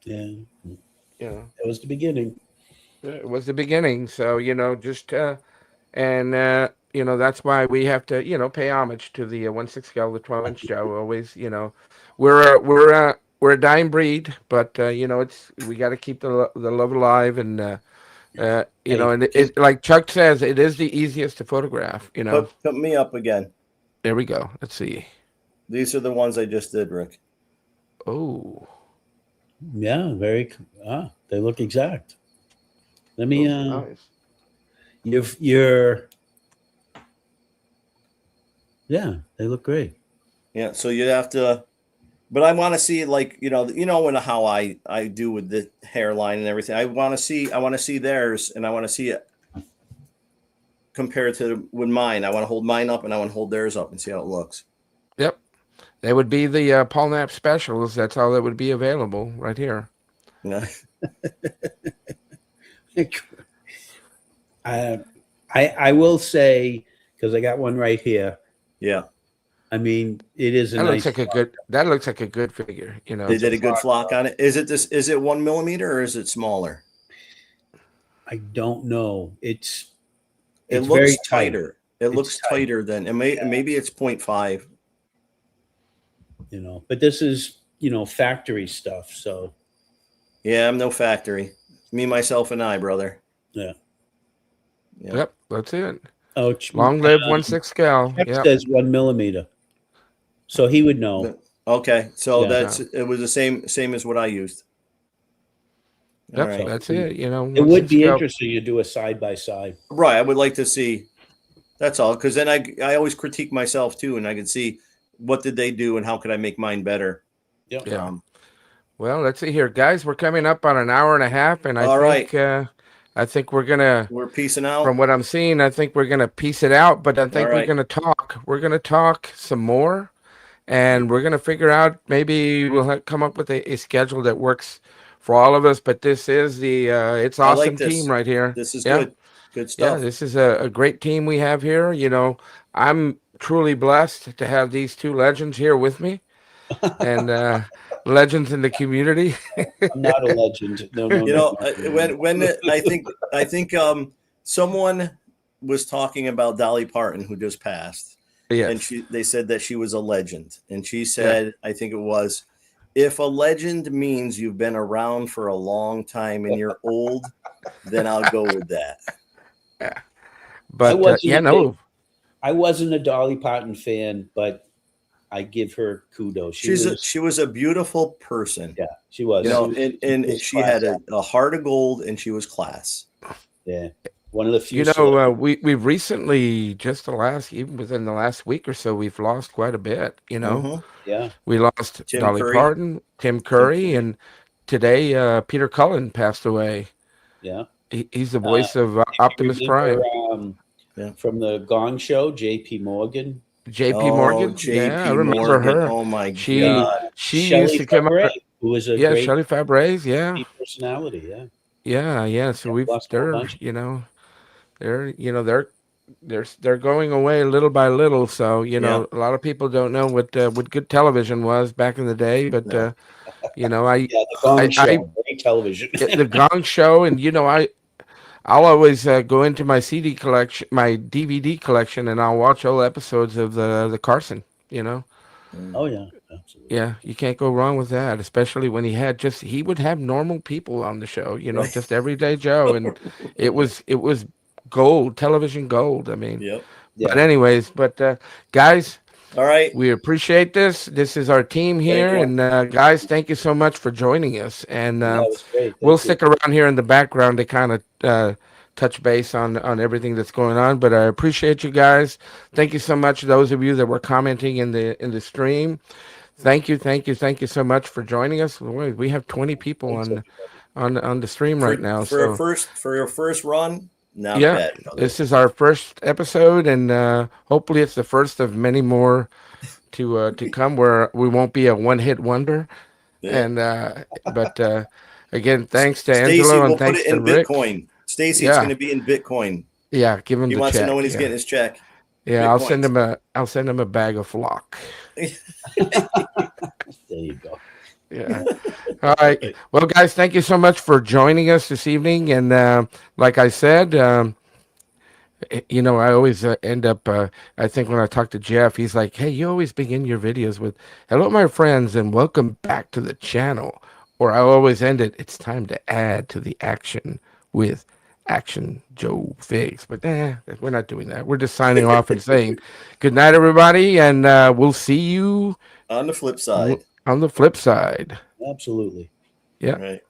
Yeah. You know, That was the beginning. it was the beginning. So just and that's why we have to pay homage to the 1/6 scale, the 12-inch Joe. Always, we're a dying breed, but we got to keep the love alive, and and it like Chuck says, it is the easiest to photograph. Put me up again. There we go. Let's see. These are the ones I just did, Rick. Oh, Yeah, they look exact. Let me nice. you're yeah, they look great. Yeah. So you have to, but I want to see like when how I do with the hairline and everything. I want to see theirs, and I want to see it compared to with mine. I want to hold mine up, and I want to hold theirs up and see how it looks. Yep. They would be the Paul Knapp specials. That's all that would be available right here. Yeah. I will say, because I got one right here. Yeah. I mean, it is That looks like a good figure. They did a good flock on it. Is it 1 millimeter or is it smaller? I don't know. It looks very tighter. It looks tight. tighter than, and maybe it's 0.5. But this is factory stuff. So yeah, I'm no factory. Me, myself, and I, brother. Yeah. Yep, that's it. Oh, long live 1/6 scale. It Yep. says 1 millimeter, so he would know. Okay, so Yeah. it was the same as what I used. Yep, Right. that's it. It would be interesting to do a side by side. Right, I would like to see. That's all, because then I always critique myself too, and I can see what did they do and how could I make mine better. Yep. Yeah. Well, let's see here, guys. We're coming up on an hour and a half, and I think we're piecing out. From what I'm seeing, I think we're gonna piece it out. But I think we're gonna talk. We're gonna talk some more, and we're gonna figure out. Maybe we'll come up with a schedule that works for all of us. But this is it's awesome team right here. This is good stuff. Yeah, this is a great team we have here. I'm truly blessed to have these two legends here with me, and legends in the community. I'm not a legend. No. When I think someone was talking about Dolly Parton, who just passed. Yes. And they said that she was a legend, and she said, I think it was, if a legend means you've been around for a long time and you're old, then I'll go with that. Yeah. But I wasn't a Dolly Parton fan, but I give her kudos. She was a beautiful person. Yeah, she was. And she had a heart of gold, and she was class. Yeah, one of the few. We've recently, even within the last week or so, we've lost quite a bit. Yeah, we lost Dolly Parton, Tim Curry, and today Peter Cullen passed away. Yeah, he's the voice of Optimus Prime. From the Gong Show, J.P. Morgan. J.P. Morgan, I remember her. Oh my God, she Shelley used to come up. Who was a great Shelley Fabre's, personality, yeah. So they're going away little by little. So a lot of people don't know what good television was back in the day, but the Gong Show, great television, the Gong Show, and I'll always go into my CD collection, my DVD collection, and I'll watch all episodes of the Carson. Oh yeah, absolutely. Yeah, you can't go wrong with that, especially when he would have normal people on the show, just everyday Joe, and it was gold, television gold. I mean, yep. But anyways, guys, all right, we appreciate this. This is our team here, and guys, thank you so much for joining us. And we'll stick around here in the background to kind of touch base on everything that's going on. But I appreciate you guys. Thank you so much, those of you that were commenting in the stream. Thank you, thank you, thank you so much for joining us. We have 20 people Thanks, on the stream right now. For So your first run, not yeah, bad, brother. this is our first episode, and hopefully it's the first of many more to come, where we won't be a one-hit wonder. Yeah. And but again, thanks to Stacy, Angelo and we'll put thanks it to in Rick. Bitcoin. Stacy, it's Yeah. going to be in Bitcoin. Yeah, give him He the wants check. to know when he's Yeah. getting his check. Yeah, Bitcoins. I'll send him a bag of flock. There you go. Yeah. All right. Well, guys, thank you so much for joining us this evening. And like I said, you know, I always end up, I think when I talk to Jeff, he's like, hey, you always begin your videos with, hello, my friends, and welcome back to the channel. Or I always end it, it's time to add to the action with Action Joe Figs. But we're not doing that. We're just signing off and saying good night, everybody. And we'll see you On the flip side. on the flip side. Absolutely. Yeah. Right.